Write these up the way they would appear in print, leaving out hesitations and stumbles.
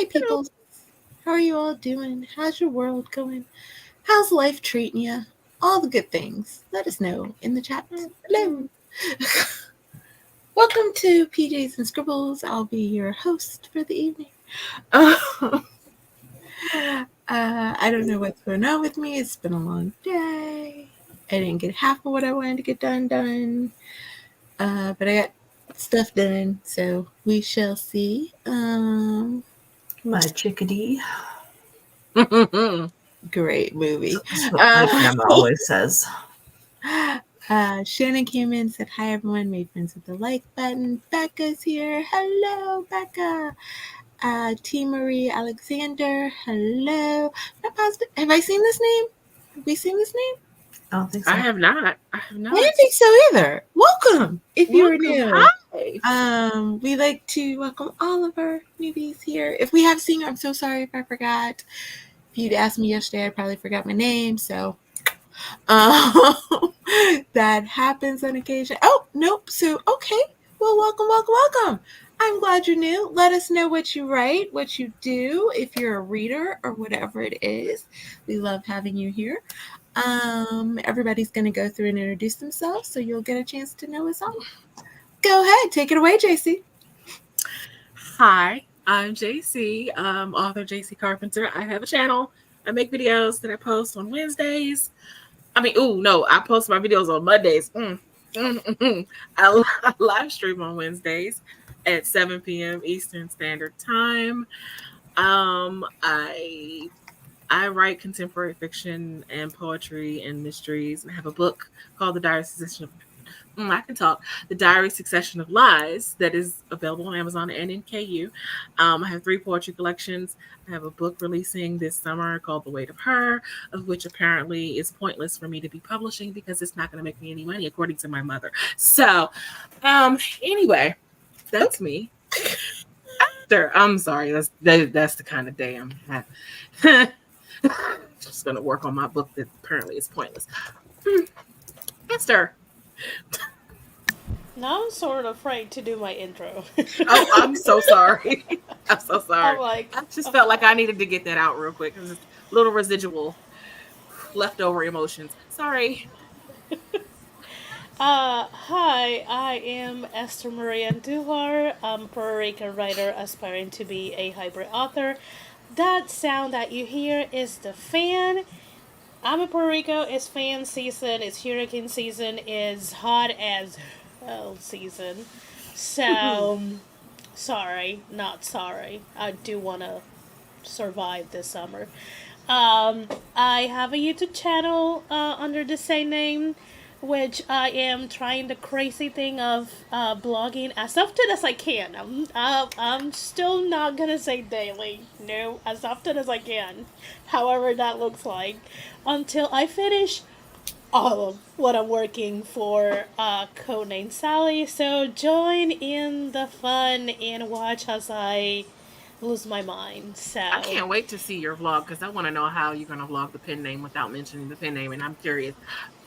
Hi, people. How are you all doing? How's your world going? How's life treating you? All the good things. Let us know in the chat. Hello. Welcome to PJs and Scribbles. I'll be your host for the evening. I don't know what's going on with me. It's been a long day. I didn't get half of what I wanted to get done. But I got stuff done, so we shall see. My chickadee. Great movie. That's what my grandma always says. Shannon came in and said, hi, everyone. Made friends with the like button. Becca's here. Hello, Becca. T. Marie Alexander. Hello. Not positive. Have I seen this name? Have we seen this name? I don't think so. I have not. I didn't think so either. Welcome. If you're new. Hi. We like to welcome all of our newbies here. If we have seen you, I'm so sorry if I forgot. If you'd asked me yesterday, I probably forgot my name. So that happens on occasion. Oh, nope. So, okay. Well, welcome. I'm glad you're new. Let us know what you write, what you do, if you're a reader or whatever it is. We love having you here. Everybody's going to go through and introduce themselves, so you'll get a chance to know us all. Go ahead. Take it away, JC. Hi, I'm JC, author JC Carpenter. I have a channel. I make videos that I post on Wednesdays. I post my videos on Mondays. I live stream on Wednesdays at 7 p.m. Eastern Standard Time. I write contemporary fiction and poetry and mysteries, and I have a book called The Diary Succession of Lies that is available on Amazon and in KU. I have 3 poetry collections. I have a book releasing this summer called The Weight of Her, of which apparently is pointless for me to be publishing because it's not going to make me any money, according to my mother. So, anyway, that's me. I'm sorry. That's the kind of day I'm having. Just going to work on my book that apparently is pointless. Esther. Now I'm sort of afraid to do my intro. Oh, I'm so sorry. I'm so sorry. I just felt like I needed to get that out real quick because it's a little residual leftover emotions. Sorry. Hi, I am Esther Maria Des Lorre. I'm a Puerto Rican writer aspiring to be a hybrid author. That sound that you hear is the fan. I'm in Puerto Rico. It's fan season. It's hurricane season. It's hot as hell season. So, not sorry. I do want to survive this summer. I have a YouTube channel under the same name, which I am trying the crazy thing of blogging as often as I can. I'm still not gonna say daily. No, as often as I can. However that looks like. Until I finish all of what I'm working for Codename Sally. So join in the fun and watch as I lose my mind. So I can't wait to see your vlog because I want to know how you're gonna vlog the pen name without mentioning the pen name, and I'm curious.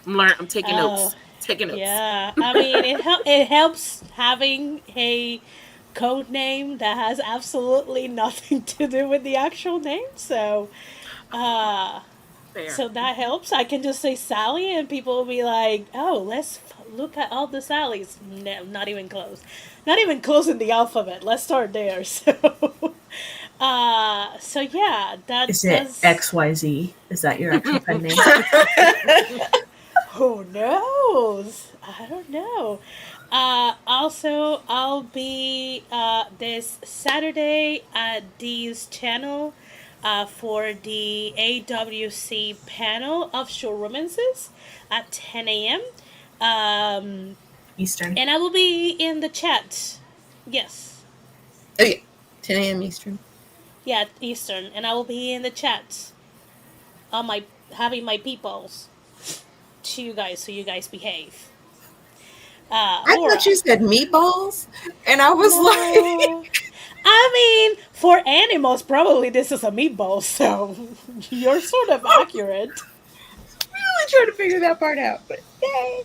I'm taking notes. Yeah, I mean it helps having a code name that has absolutely nothing to do with the actual name. So, so that helps. I can just say Sally, and people will be like, "Oh, let's look at all the Sallys." No, not even close. Not even close in the alphabet. Let's start there. So yeah, that's XYZ. Is that your actual pen name? Who knows? I don't know. Also, I'll be this Saturday at Dee's channel for the AWC panel of short romances at 10 a.m. Eastern. And I will be in the chat. Yes. Oh, yeah. 10 a.m. Eastern. Yeah, Eastern. And I will be in the chat on having my peoples to you guys so you guys behave. I thought you said meatballs, and I was like... I mean, for animals, probably this is a meatball, so you're sort of accurate. I'm really trying to figure that part out, but yay!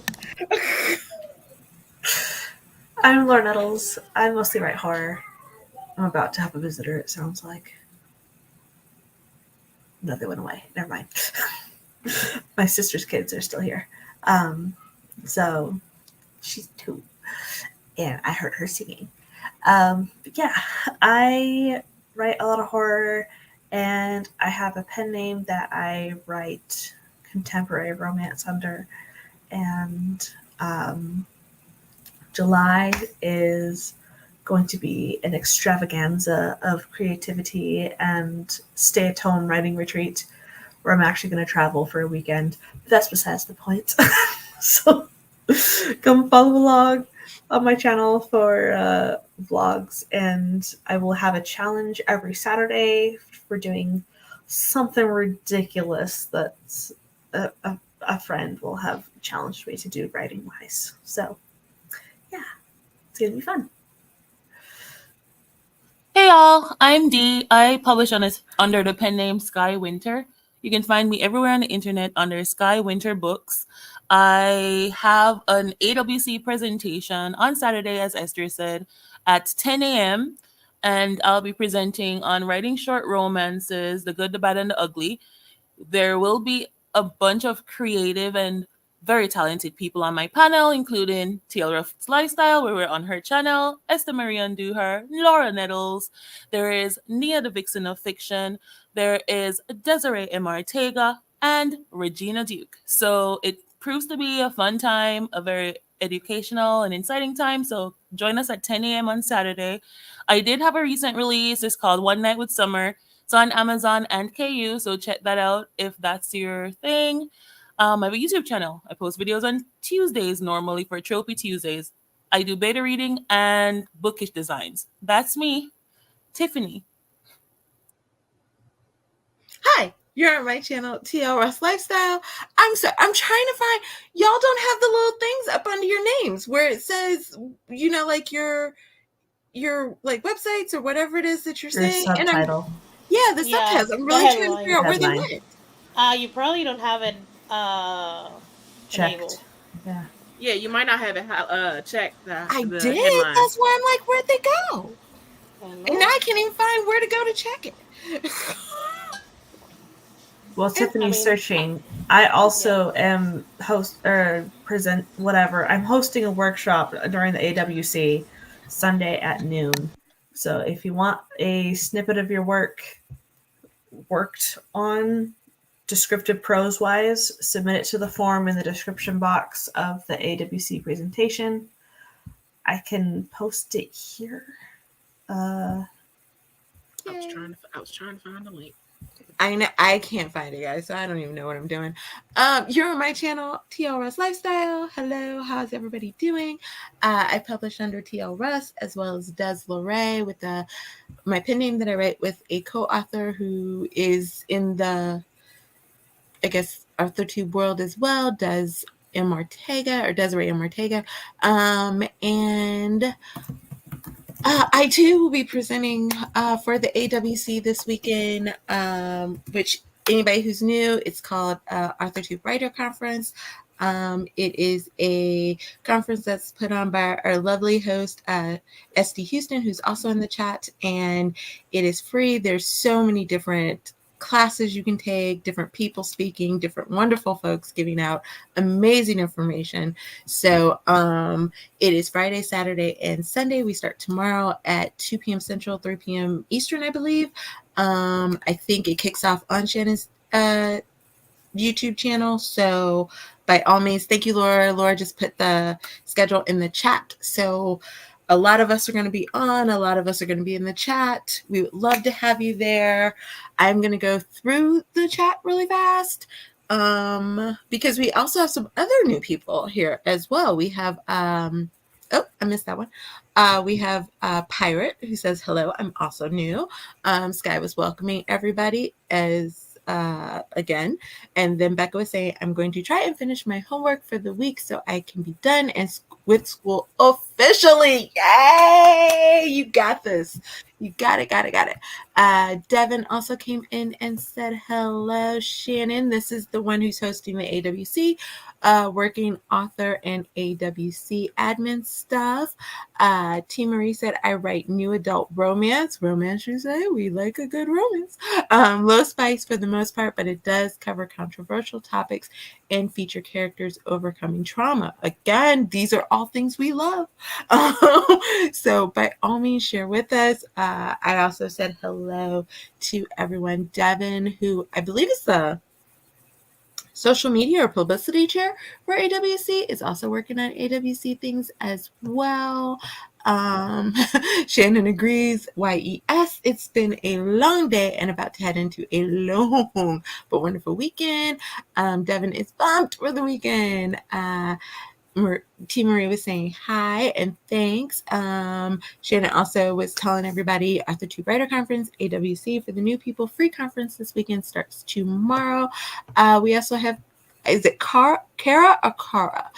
I'm Laura Nettles. I mostly write horror. I'm about to have a visitor, it sounds like. No, they went away. Never mind. My sister's kids are still here. So she's 2, and I heard her singing. But yeah, I write a lot of horror, and I have a pen name that I write contemporary romance under. And July is going to be an extravaganza of creativity and stay-at-home writing retreat where I'm actually going to travel for a weekend. But that's besides the point. So come follow along on my channel for vlogs, and I will have a challenge every Saturday for doing something ridiculous that a friend will have challenged me to do writing-wise. So yeah, it's going to be fun. Hey y'all, I'm Dee. I publish under the pen name Sky Winter. You can find me everywhere on the internet under Sky Winter Books. I have an AWC presentation on Saturday, as Esther said, at 10 a.m. And I'll be presenting on writing short romances, the good, the bad, and the ugly. There will be a bunch of creative and very talented people on my panel, including T.L. Ruff's Lifestyle, where we're on her channel, Esther Marie Andujar, Laura Nettles. There is Nia the Vixen of Fiction. There is Desiree M. Ortega and Regina Duke. So it proves to be a fun time, a very educational and exciting time. So join us at 10 a.m. on Saturday. I did have a recent release. It's called One Night with Summer. It's on Amazon and KU, so check that out if that's your thing. I have a YouTube channel. I post videos on Tuesdays normally for Trophy Tuesdays. I do beta reading and bookish designs. That's me, Tiffany. Hi, you're on my channel, TLR's Lifestyle. I'm trying to find, y'all don't have the little things up under your names where it says, like your like websites or whatever it is that you're Your saying. subtitle. And the subtitles. I'm really trying to figure out where they went. You probably don't have it checked. enabled. Yeah. Yeah, you might not have it checked. I the did. headline. That's why I'm like, where'd they go? And now I can't even find where to go to check it. While Tiffany's searching, I also am present whatever. I'm hosting a workshop during the AWC Sunday at noon. So if you want a snippet of your work worked on descriptive prose wise, submit it to the form in the description box of the AWC presentation. I can post it here. I was trying to find the link. I know I can't find it, guys, so I don't even know what I'm doing. You're on my channel, TL Russ Lifestyle. Hello, how's everybody doing? I publish under TL Russ as well as Des Lorre with my pen name that I write with a co-author who is in the, I guess, AuthorTube world as well, Des M. Ortega or Desiree M. Ortega. And I too will be presenting for the AWC this weekend, which anybody who's new, it's called AuthorTube Writer Conference. It is a conference that's put on by our lovely host, SD Houston, who's also in the chat, and it is free. There's so many different classes you can take, different people speaking, different wonderful folks giving out amazing information. So it is Friday, Saturday, and Sunday. We start tomorrow at 2 p.m. Central, 3 p.m. Eastern, I believe. I think it kicks off on Shannon's YouTube channel. So by all means, thank you, Laura. Laura just put the schedule in the chat. So a lot of us are going to be on. A lot of us are going to be in the chat. We would love to have you there. I'm going to go through the chat really fast because we also have some other new people here as well. We have, oh, I missed that one. We have Pirate who says, hello, I'm also new. Sky was welcoming everybody as again. And then Becca was saying, I'm going to try and finish my homework for the week so I can be done and with school officially officially. Yay! You got this. You got it. Devin also came in and said hello, Shannon. This is the one who's hosting the AWC, working author and AWC admin stuff. T. Marie said, I write new adult romance. Romance, you say? We like a good romance. Low spice for the most part, but it does cover controversial topics and feature characters overcoming trauma. Again, these are all things we love. So by all means, share with us. I also said hello to everyone. Devin, who I believe is the social media or publicity chair for AWC, is also working on AWC things as well. Shannon agrees. YES. It's been a long day and about to head into a long but wonderful weekend. Devin is bumped for the weekend. T. Marie was saying hi and thanks. Shannon also was telling everybody at the Two Writer Conference, AWC for the new people, free conference this weekend starts tomorrow. We also have, is it Kara or Kara?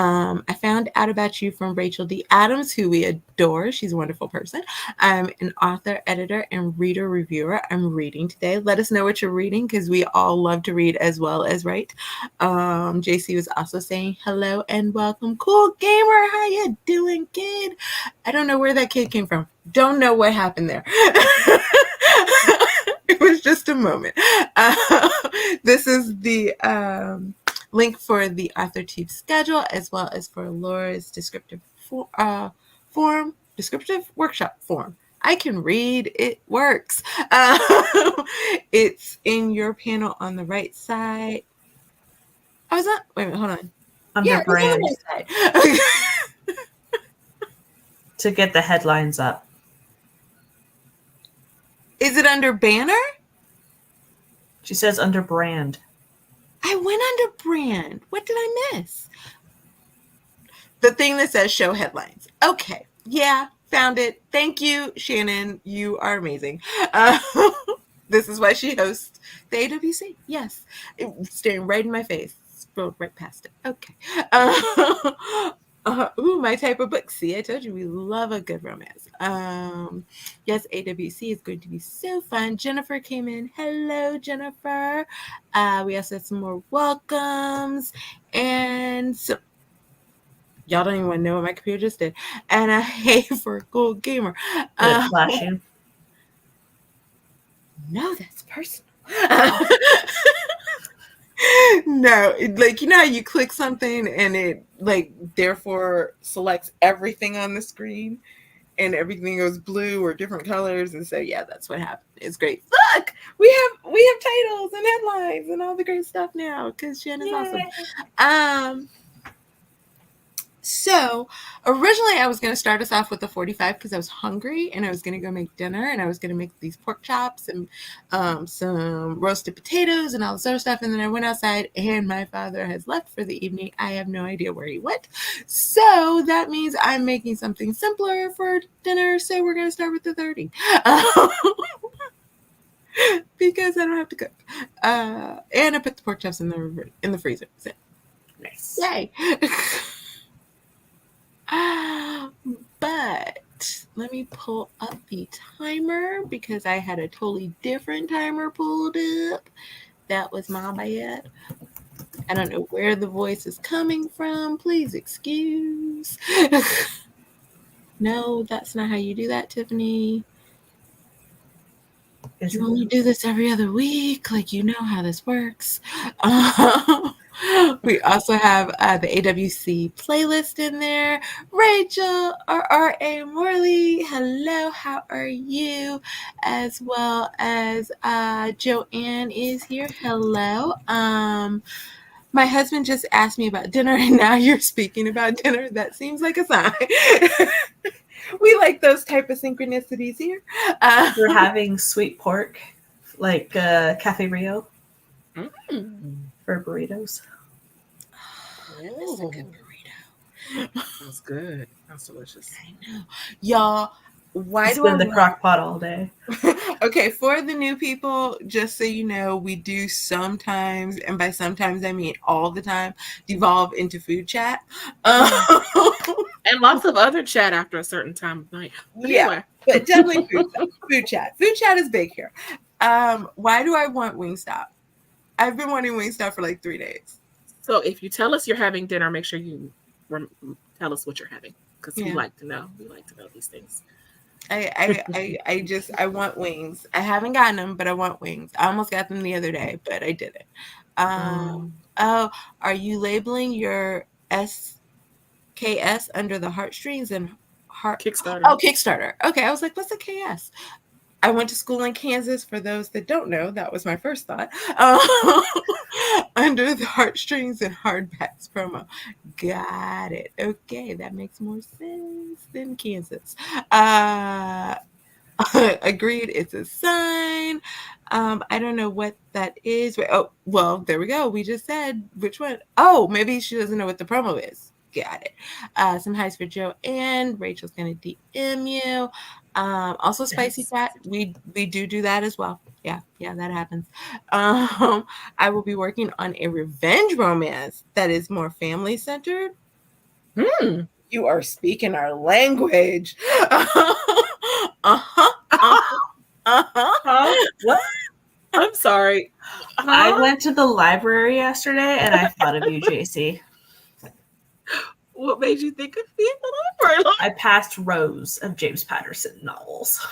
I found out about you from Rachel D. Adams, who we adore. She's a wonderful person. I'm an author, editor, and reader reviewer. I'm reading today. Let us know what you're reading because we all love to read as well as write. JC was also saying hello and welcome. Cool gamer, how you doing, kid? I don't know where that kid came from. Don't know what happened there. It was just a moment. This is the link for the AuthorTube schedule as well as for Laura's descriptive workshop form. I can read, it works. It's in your panel on the right side. Oh, is that? Wait a minute, hold on. Under brand. It's on the right side. To get the headlines up. Is it under banner? She says under brand. I went under brand. What did I miss? The thing that says show headlines. Okay. Yeah, found it. Thank you, Shannon. You are amazing. This is why she hosts the AWC. Yes. Staring right in my face. Scrolled right past it. Okay. My type of book. See, I told you we love a good romance. Yes, AWC is going to be so fun. Jennifer came in. Hello, Jennifer. We also had some more welcomes. And so, y'all don't even want to know what my computer just did. And a hey for a cool gamer. Did it flash you? No, that's personal. No, like, you know how you click something and it like therefore selects everything on the screen and everything goes blue or different colors, and so yeah, that's what happened. It's great. Look, we have titles and headlines and all the great stuff now because Shannon's awesome. So originally I was going to start us off with the 45 because I was hungry and I was going to go make dinner and I was going to make these pork chops and some roasted potatoes and all this other stuff. And then I went outside and my father has left for the evening. I have no idea where he went. So that means I'm making something simpler for dinner. So we're going to start with the 30. Because I don't have to cook. And I put the pork chops in the freezer. So. Nice. Yay. But let me pull up the timer because I had a totally different timer pulled up. That was my bad. I don't know where the voice is coming from. Please excuse. No, that's not how you do that, Tiffany. You only do this every other week. Like, you know how this works. We also have the AWC playlist in there. Rachel or R.A. Morley, hello, how are you? As well as Joanne is here. Hello. My husband just asked me about dinner, and now you're speaking about dinner. That seems like a sign. We like those type of synchronicities here. We're having sweet pork, like Cafe Rio. For burritos. That's a good burrito. That's good. That's delicious. I know. Y'all, why It's do been I the crock pot all day. Okay, for the new people, just so you know, we do sometimes, and by sometimes I mean all the time, devolve into food chat. And lots of other chat after a certain time of night. But Yeah, anyway. but definitely food chat. Food chat is big here. Why do I want Wingstop? I've been wanting Wingstop for like 3 days. So if you tell us you're having dinner, make sure you tell us what you're having, because we Yeah. like to know. We like to know these things. I want wings. I haven't gotten them, but I want wings. I almost got them the other day, but I didn't. Oh, are you labeling your SKS under the heartstrings and heart? Kickstarter. Oh, Kickstarter. Okay, I was like, what's a KS? I went to school in Kansas. For those that don't know, that was my first thought. Under the heartstrings and hardbacks promo. Got it. Okay, that makes more sense than Kansas. Agreed. It's a sign. I don't know what that is. Oh, well, there we go. We just said which one. Oh, maybe she doesn't know what the promo is. Got it. Some highs for Joe and Rachel's gonna DM you. Also spicy chat. We do that as well. Yeah, that happens. I will be working on a revenge romance that is more family centered. You are speaking our language. What? I'm sorry. I went to the library yesterday and I thought of you, JC. What made you think of me at the library? I passed rows of James Patterson novels.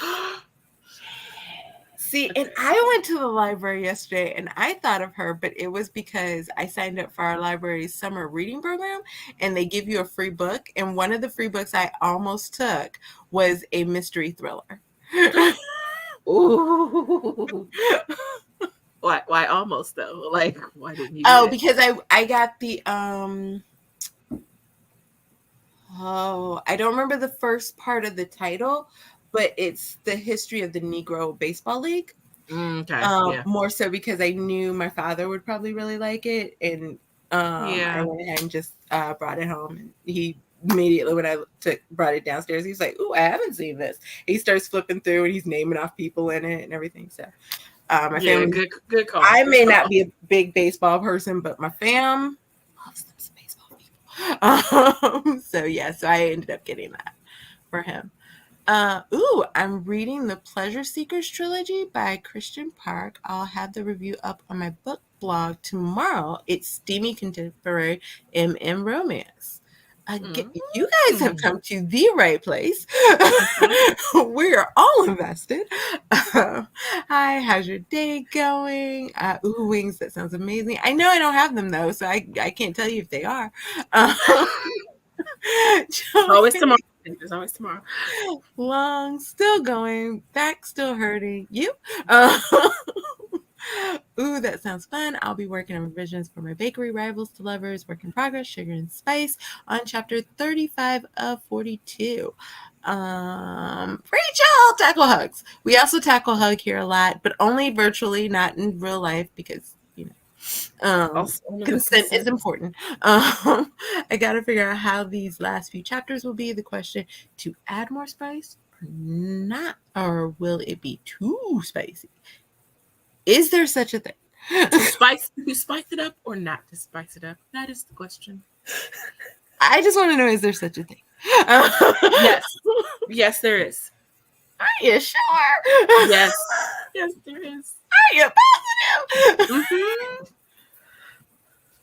See, and I went to the library yesterday and I thought of her, but it was because I signed up for our library's summer reading program and they give you a free book. And one of the free books I almost took was a mystery thriller. Ooh. Why almost though? Like, why didn't you? Oh, because I got the I don't remember the first part of the title, but it's the history of the Negro Baseball League. Okay. More so because I knew my father would probably really like it, and I went ahead and just brought it home. And he immediately, when I brought it downstairs, he was like, "Ooh, I haven't seen this." He starts flipping through and he's naming off people in it and everything. So my family, good call. I may not be a big baseball person, but my fam loves some baseball people. So I ended up getting that for him. I'm reading the Pleasure Seekers trilogy by Christian Park. I'll have the review up on my book blog tomorrow. It's steamy contemporary MM romance. You guys have come to the right place. We're all invested. Hi, how's your day going? Wings, that sounds amazing. I know I don't have them though, so I can't tell you if they are. Always tomorrow. There's always tomorrow. Long, still going, back still hurting. You? Ooh, that sounds fun. I'll be working on revisions for my bakery Rivals to Lovers, Work in Progress, Sugar and Spice on chapter 35 of 42. Rachel, tackle hugs. We also tackle hug here a lot, but only virtually, not in real life, because consent is important. I gotta figure out how these last few chapters will be. The question: to add more spice or not, or will it be too spicy? Is there such a thing? To spice it up or not to spice it up? That is the question. I just want to know: is there such a thing? Yes, there is. Are you sure? Yes, there is. Are you positive? Mm-hmm.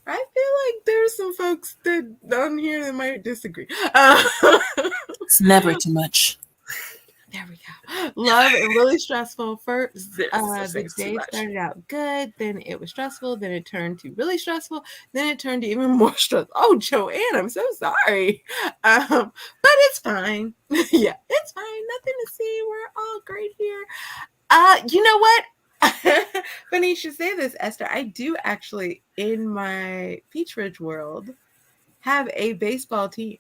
I feel like there's some folks that on here that might disagree. It's never too much. There we go. Love and really stressful. First, the day much. started out good, then it was stressful, then it turned to really stressful, then it turned to even more stressful. Oh, Joanne, I'm so sorry. But it's fine. Yeah, it's fine. Nothing to see. We're all great here. You know what? Funny you should say this, Esther. I do actually, in my Peach Ridge world, have a baseball team.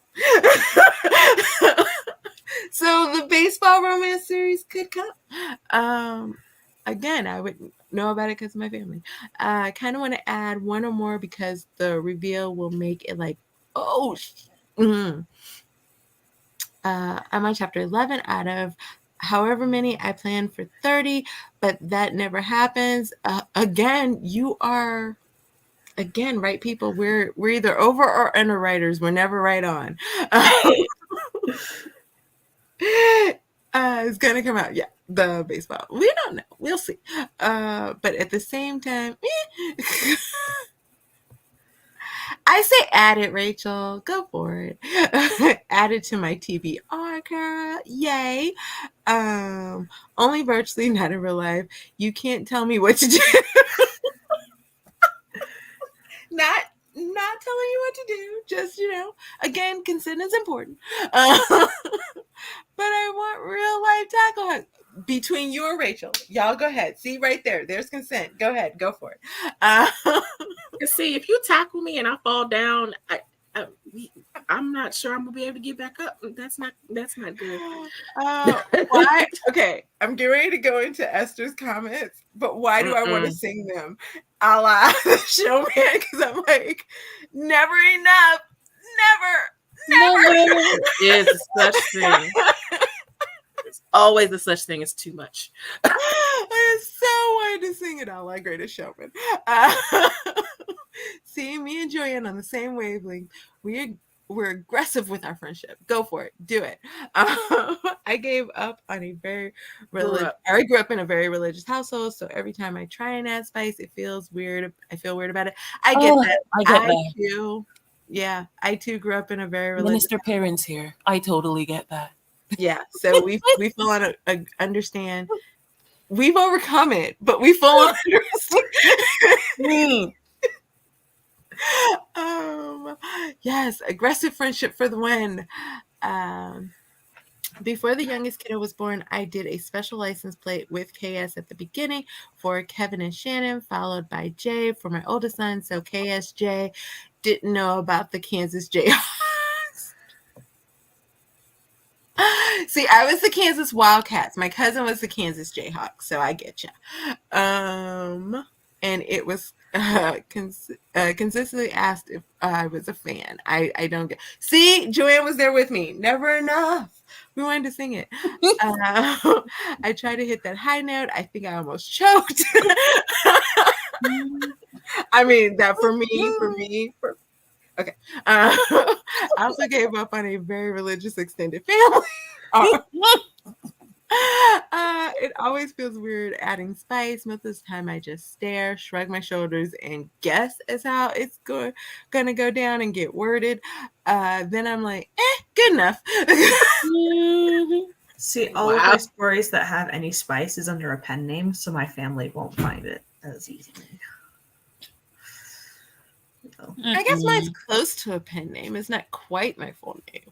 So the baseball romance series could come. Again, I would know about it because of my family. I kind of want to add one or more because the reveal will make it like, oh. I'm on chapter 11 out of however many I planned for 30, but that never happens. Again, you are... Again, right, people, we're either over or underwriters. We're never right on. It's gonna come out. Yeah, the baseball. We don't know. We'll see. But at the same time, I say add it, Rachel. Go for it. Add it to my TBR, girl. Yay. Only virtually, not in real life. You can't tell me what to do. Not telling you what to do. Just, again, consent is important. But I want real life tackle hugs between you and Rachel. Y'all go ahead. See right there. There's consent. Go ahead. Go for it. See, if you tackle me and I fall down, I'm not sure I'm gonna be able to get back up. That's not good. Why? Okay, I'm getting ready to go into Esther's comments, but why do I want to sing them a la the showman? Because I'm like, never enough. Never. Is such thing. There's always a such thing as too much. I so wanted to sing it all like Greatest Showman. See, me and Joanne on the same wavelength. We're aggressive with our friendship. Go for it. Do it. I gave up on a very religious. I grew up in a very religious household, so every time I try and add spice, it feels weird. I feel weird about it. I get that. I get that. Too. Yeah, I too grew up in a very religious. Minister parents here. I totally get that. Yeah, so we full on understand. We've overcome it, but we full on understand. Yes, aggressive friendship for the win. Before the youngest kiddo was born, I did a special license plate with KS at the beginning for Kevin and Shannon, followed by Jay for my oldest son. So KSJ didn't know about the Kansas Jayhawks. See, I was the Kansas Wildcats. My cousin was the Kansas Jayhawks, so I get you. And it was consistently asked if I was a fan. I don't get. See, Joanne was there with me. Never enough. We wanted to sing it. I tried to hit that high note. I think I almost choked. I mean, that for me. Okay. I also gave up on a very religious extended family. It always feels weird adding spice. Most of the time I just stare, shrug my shoulders, and guess as how it's gonna go down and get worded. Then I'm like, good enough. See, all of my stories that have any spice is under a pen name, so my family won't find it as easily. So. I guess mine's close to a pen name. It's not quite my full name.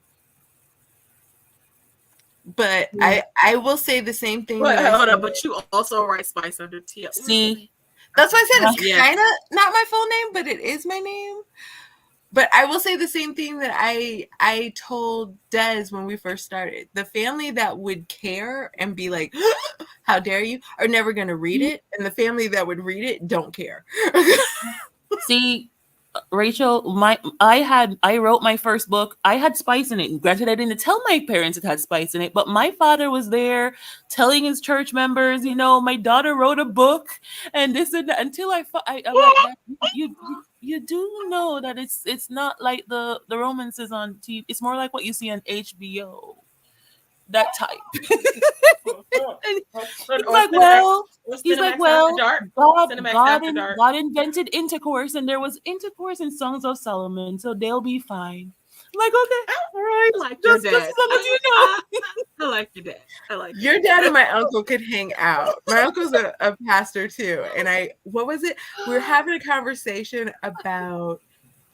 But yeah. I will say the same thing. Hold on, but you also write spice under TL. See, that's why I said it's kind of not my full name, but it is my name. But I will say the same thing that I told Des when we first started. The family that would care and be like, how dare you, are never going to read it. And the family that would read it don't care. See, Rachel, I wrote my first book. I had spice in it. Granted, I didn't tell my parents it had spice in it, but my father was there telling his church members, my daughter wrote a book and this and that, until I'm like, you do know that it's not like the romances on TV. It's more like what you see on HBO. That type. He's like, God invented intercourse, and there was intercourse in Songs of Solomon, so they'll be fine. I'm like, okay, all right. I like your dad. I like your dad. I like your dad and my uncle could hang out. My uncle's a pastor too, and what was it? We were having a conversation about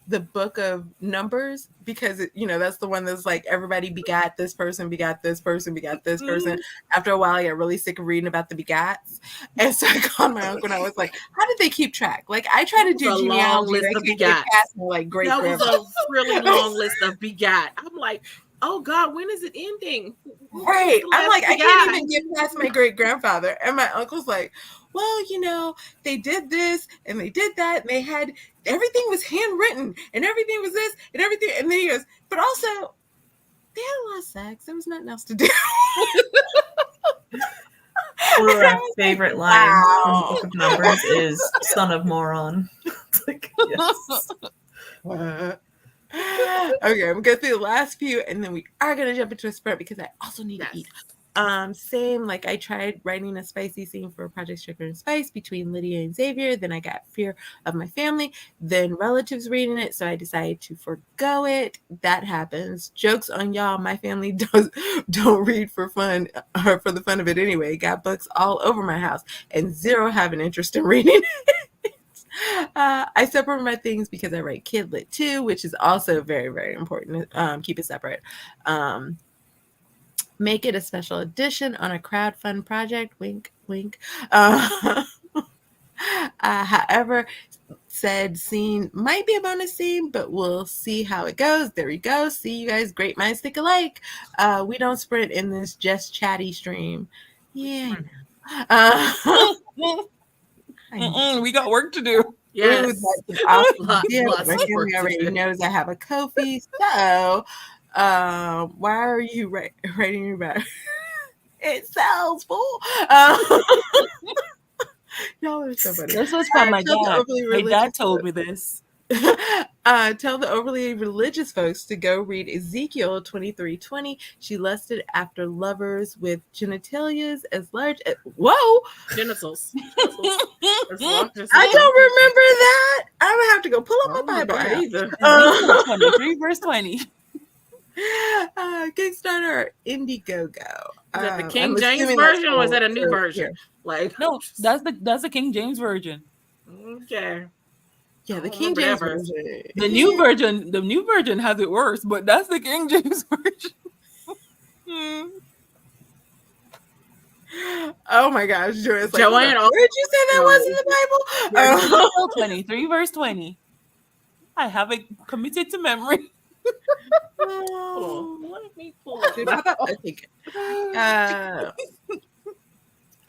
the book of Numbers, because that's the one that's like everybody begat this person, begat this person, begat this person. After a while I got really sick of reading about the begats, and so I called my uncle and I was like, how did they keep track? Like, I try to do genealogy list of begats. Like great that was a really long list of begat. I'm like, oh God, when is it ending? Right. I'm like, I can't even get past my great grandfather. And my uncle's like, well, they did this and they did that, and they had everything was handwritten and everything was this and everything. And then he goes, but also they had a lot of sex. There was nothing else to do. One of my favorite lines from the Book of Numbers is "Son of moron." It's like, yes. Okay, I'm gonna go through the last few, and then we are gonna jump into a sprint because I also need to eat. Same, like I tried writing a spicy scene for Project Sugar and Spice between Lydia and Xavier. Then I got fear of my family. Then relatives reading it, so I decided to forgo it. That happens. Jokes on y'all. My family don't read for fun or for the fun of it anyway. Got books all over my house, and zero have an interest in reading. I separate my things because I write kidlit too, which is also very, very important. Keep it separate. Make it a special edition on a crowdfund project. Wink, wink. However, said scene might be a bonus scene, but we'll see how it goes. There we go. See, you guys, great minds think alike. We don't sprint in this just chatty stream. Yeah. We got work to do. Yes. Ooh, that's an awesome Lots deal. of My work family to already do. knows I have a Ko-fi. So, why are you writing about it? Sells, fool. Y'all are so funny. This was from my Tell the dad. overly My religious dad told me this. Tell the overly religious folks to go read Ezekiel 23:20. She lusted after lovers with genitalias as large as whoa. Genitals. I don't remember that. I'm gonna have to go pull up my Bible app. either. Ezekiel 23, verse 20. Kickstarter Indiegogo. Is that the I'm King James assuming that's version or is that a old, new so, version? yeah. Like No, that's the King James version. okay. Yeah, the I don't King remember James that verse. version. The new version has it worse, but that's the King James version. Oh my gosh, Joanne's like, Joanne where did you say that was in the Bible? Ezekiel 23, verse 20. I have it committed to memory. Hold on. Let me pull Dude, it how about up. okay,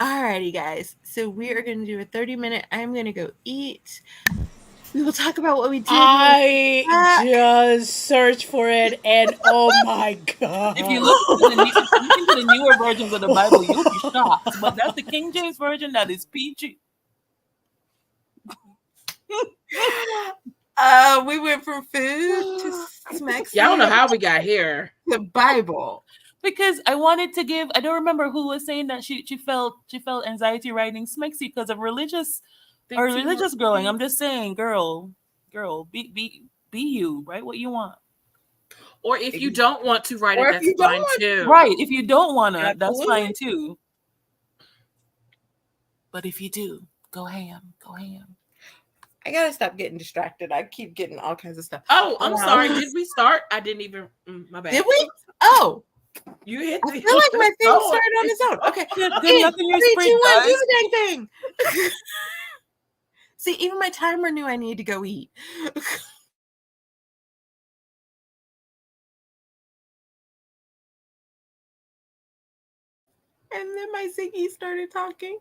alrighty guys, so we are going to do a 30-minute. I'm going to go eat. We will talk about what we did. I just searched for it, and oh my god! If you look into the newer versions of the Bible, you'll be shocked. But that's the King James version that is PG. We went from food to smexy. Yeah, I don't know how we got here. The Bible. Because I wanted to give, I don't remember who was saying that she felt anxiety writing Smexy because of religious growing. I'm just saying, girl, be you, write what you want. Or if you don't want to write Or it, if that's you don't fine want too. Right. If you don't wanna, that's Absolutely. fine too. But if you do, go ham. Go ham. I gotta stop getting distracted. I keep getting all kinds of stuff. Oh, I'm sorry. Did we start? I didn't even. My bad. Did we? Oh, You hit. I feel like my thing started on its own. Okay, Good luck in your 3, sprint, 2, 1, guys. do the dang thing. See, even my timer knew I needed to go eat. And then my Ziggy started talking.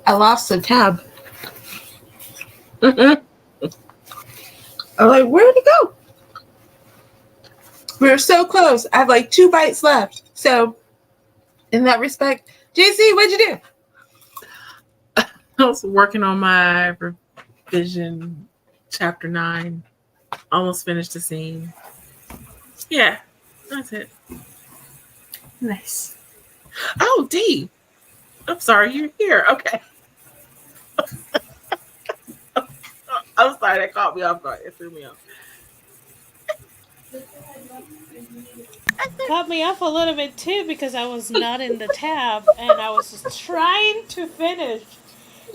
I lost the tab. I'm like, where'd it go? We were so close. I have like 2 bites left. So, in that respect, JC, what'd you do? I was working on my revision, chapter 9. Almost finished the scene. Yeah, that's it. Nice. Oh, D. I'm sorry, you're here. Okay. I'm sorry, that caught me off guard. It threw me off. Caught me off a little bit too because I was not in the tab and I was just trying to finish.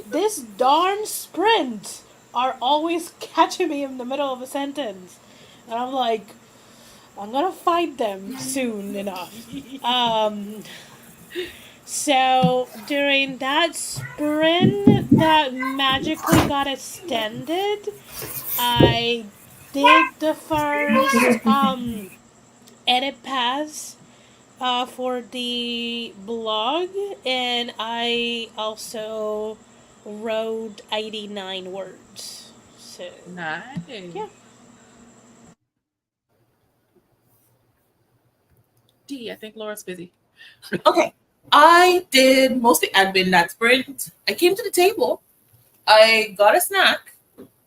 This darn sprint are always catching me in the middle of a sentence. And I'm like, I'm gonna find them soon enough. So during that sprint that magically got extended, I did the first edit pass for the blog, and I also wrote 89 words. So Nice. yeah. D, I think Laura's busy. Okay. I did mostly admin that sprint. I came to the table. I got a snack.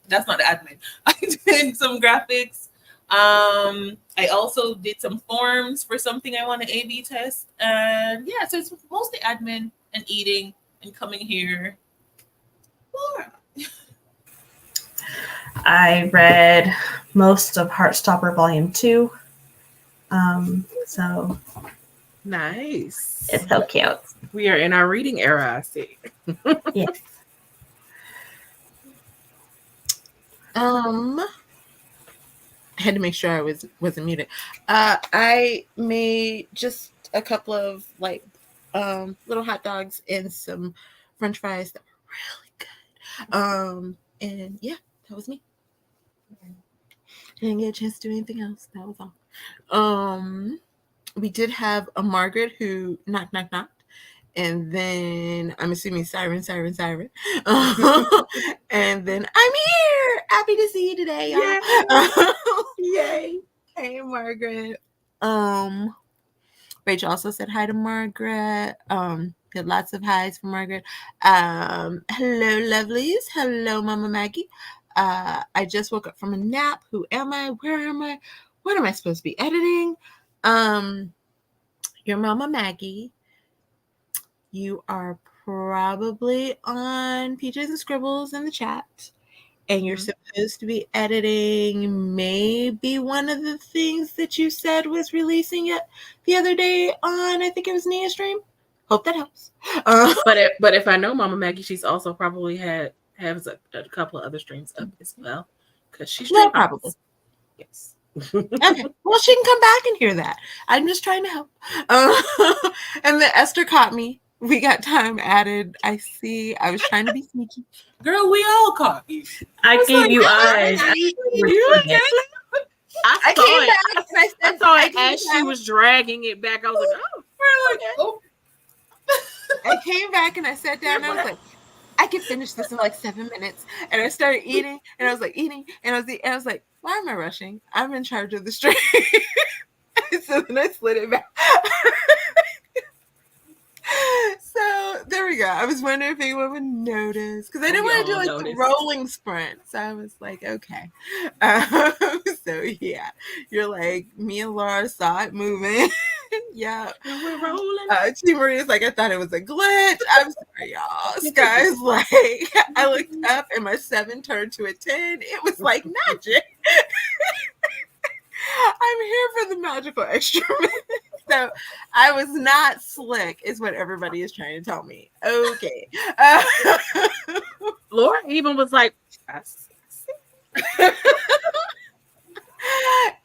That's not admin. I did some graphics. I also did some forms for something I want to A/B test. And yeah, so it's mostly admin and eating and coming here. Laura. I read most of Heartstopper Volume 2. So Nice. it's so cute. We are in our reading era, I see. Yes. I had to make sure I wasn't muted. I made just a couple of like little hot dogs and some French fries that were really good. And yeah, that was me. Didn't get a chance to do anything else. That was all. We did have a Margaret who knocked, and then I'm assuming siren. And then I'm here. Happy to see you today, y'all. Yay. Hey, Margaret. Rachel also said hi to Margaret. Did lots of highs for Margaret. Hello, lovelies. Hello, Mama Maggie. I just woke up from a nap. Who am I? Where am I? What am I supposed to be editing? Your Mama Maggie. You are probably on PJs and Scribbles in the chat. And you're supposed to be editing maybe one of the things that you said was releasing it the other day on, I think it was Nia stream. Hope that helps. But if I know Mama Maggie, she's also probably has a couple of other streams up as well, because she's No, probably. Yes. Okay. Well, she can come back and hear that. I'm just trying to help. And then Esther caught me. We got time added. I see. I was trying to be sneaky. Girl, we all caught you. I gave you eyes. I came back and I said, I saw it as she was dragging it back. I was like, oh. I came back and I sat down and I was like, I could finish this in like 7 minutes. And I started eating and I was like eating and I was like, why am I rushing? I'm in charge of the stream. So then I slid it back. So there we go. I was wondering if anyone would notice because I didn't want to do like the rolling sprint. So I was like, okay. So yeah, you're like, me and Laura saw it moving. Yeah, we're rolling. T Maria's like, I thought it was a glitch. I'm sorry, y'all. Sky's like, I looked up and my 7 turned to a 10. It was like magic. I'm here for the magical extra minutes. So I was not slick, is what everybody is trying to tell me. Okay. Laura even was like, I see.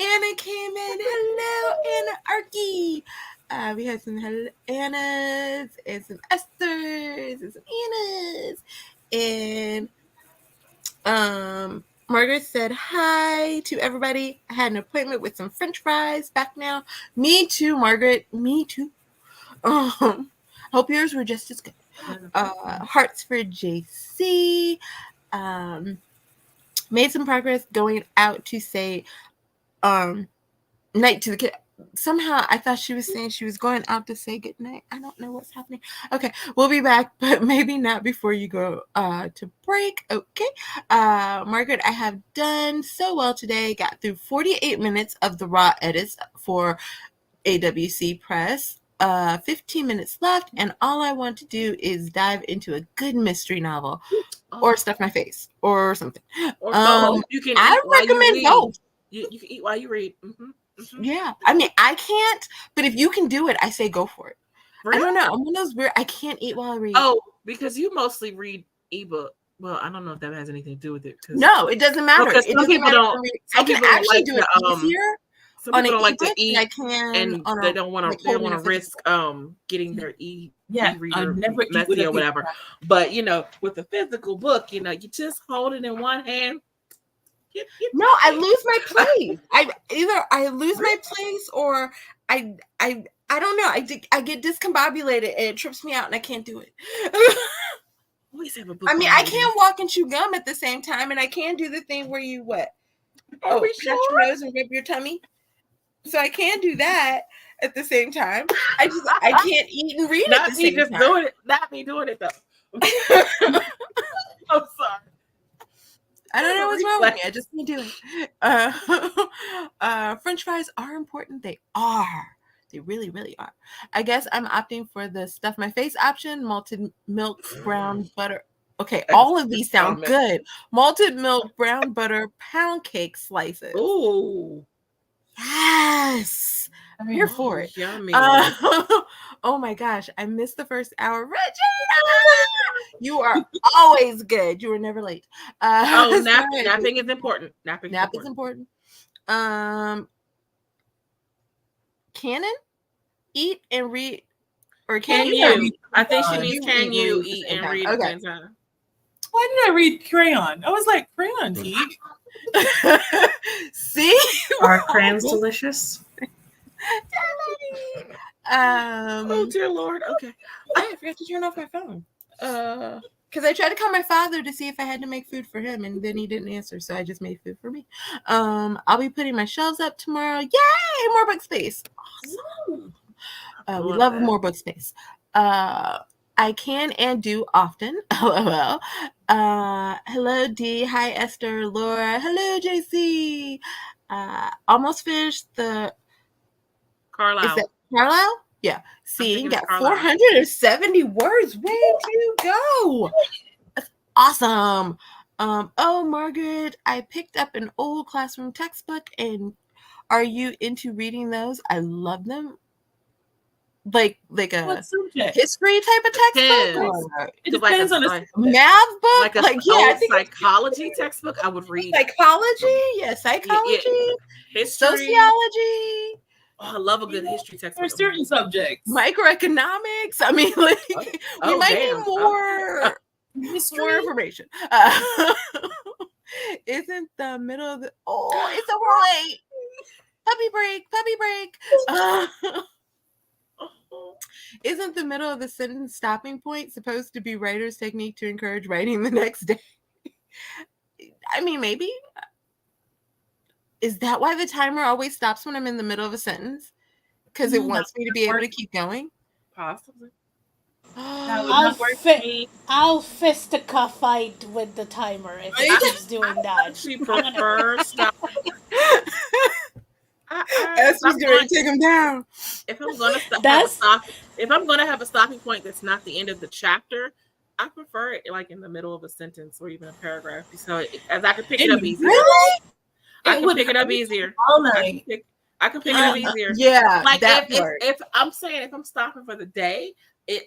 Anna came in. Hello, Anna Arky. We had some Annas and some Esthers and some Annas. And Margaret said hi to everybody. I had an appointment with some French fries. Back now. Me too, Margaret. Me too. Hope yours were just as good. Hearts for JC. Made some progress going out to say night to the kid. Somehow I thought she was saying she was going out to say good night. I don't know what's happening. Okay, we'll be back, but maybe not before you go to break. Okay. Margaret, I have done so well today. Got through 48 minutes of the raw edits for AWC Press. 15 minutes left, and all I want to do is dive into a good mystery novel or stuff my face or something. Or both. You can I recommend both. You can eat while you read. Yeah. I mean, I can't, but if you can do it, I say go for it. Really? I don't know. I'm one of those weird, I can't eat while I read. Oh, because you mostly read ebook. Well, I don't know if that has anything to do with it. No, it doesn't matter. Because it doesn't matter for me. I can actually like do it easier. Some people don't like to ebook eat, than I can and on they don't want like, to. They don't holding want a to physical. risk getting their I never eat messy with a or whatever. paper. But with a physical book, you just hold it in one hand. No, I lose my place. I lose my place, or I don't know. I get discombobulated and it trips me out, and I can't do it. Always have a book. I mean, I can't walk and chew gum at the same time, and I can't do the thing where you what? Are we touch your nose and rub your tummy. So I can't do that at the same time. I can't eat and read at the same time. Doing it. Not me doing it though. I'm sorry. I don't know what's wrong with me. I just can't do it. French fries are important. They are. They really, really are. I guess I'm opting for the stuff my face option, malted milk, brown butter. Okay, all of these sound good. Malted milk, brown butter, pound cake slices. Ooh. Yes. I'm here for it. Yummy. Oh my gosh. I missed the first hour. Regina! You are always good. You were never late. Napping is important. Napping is important. Canon? Eat and read. Or can you? I think she means can you eat and read at the same time. Why did I read crayon? I was like, crayon tea. See? Are crayons delicious? Oh dear Lord. Okay. I forgot to turn off my phone. Because I tried to call my father to see if I had to make food for him, and then he didn't answer, so I just made food for me. I'll be putting my shelves up tomorrow. Yay! More book space. Awesome. We love more book space. I can and do often. LOL. Hello, D. Hi, Esther, Laura. Hello, JC. Almost finished the Carlisle. Is that Carlisle? Yeah. See, got 470 words. Way to go. That's awesome. Oh, Margaret, I picked up an old classroom textbook, and are you into reading those? I love them. Like a history type of textbook? It depends on the math book. I think psychology textbook. I would read psychology. Yeah, psychology, history, sociology. Oh, I love a good history textbook. For certain subjects, microeconomics. I mean, we might need more information. Isn't the middle of the? Oh, it's over late. Puppy break. Isn't the middle of the sentence stopping point supposed to be writer's technique to encourage writing the next day? I mean, maybe. Is that why the timer always stops when I'm in the middle of a sentence? Because it wants me to be able to keep going? Possibly. I'll fisticuff fight with the timer if it keeps doing that. She prefers stop. Esther's going to take him down. If I'm going to have a stopping point that's not the end of the chapter, I prefer it like in the middle of a sentence or even a paragraph, so as I can pick it up easier. Really? I can pick it up easier. I can pick it up easier. Yeah, like if I'm saying if I'm stopping for the day,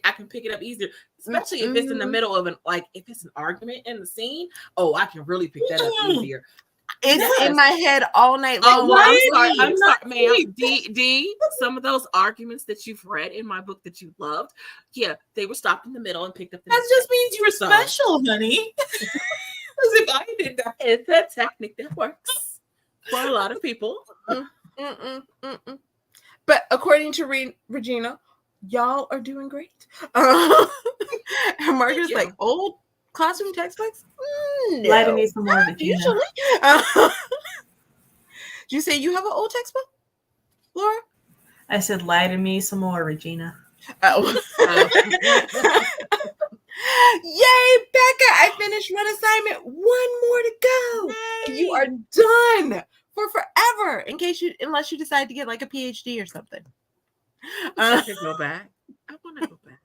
I can pick it up easier, especially if it's in the middle of if it's an argument in the scene. Oh, I can really pick that up easier. It's in my head all night long. Oh, I'm sorry. Right? I'm sorry, ma'am. Right. D. Some of those arguments that you've read in my book that you loved, yeah, they were stopped in the middle and picked up. The That next just day. means you're So- special, honey. As if I did that. It's a technique that works for a lot of people. But according to Regina, y'all are doing great. And Margaret's you. like, old classroom textbooks? No, Lie to me some more, not Regina. usually. Did you say you have an old textbook, Laura? I said, lie to me some more, Regina. Oh. Yay, Becca! I finished one assignment. One more to go. And you are done for forever. Unless you decide to get like a PhD or something. I could go back. I want to go back.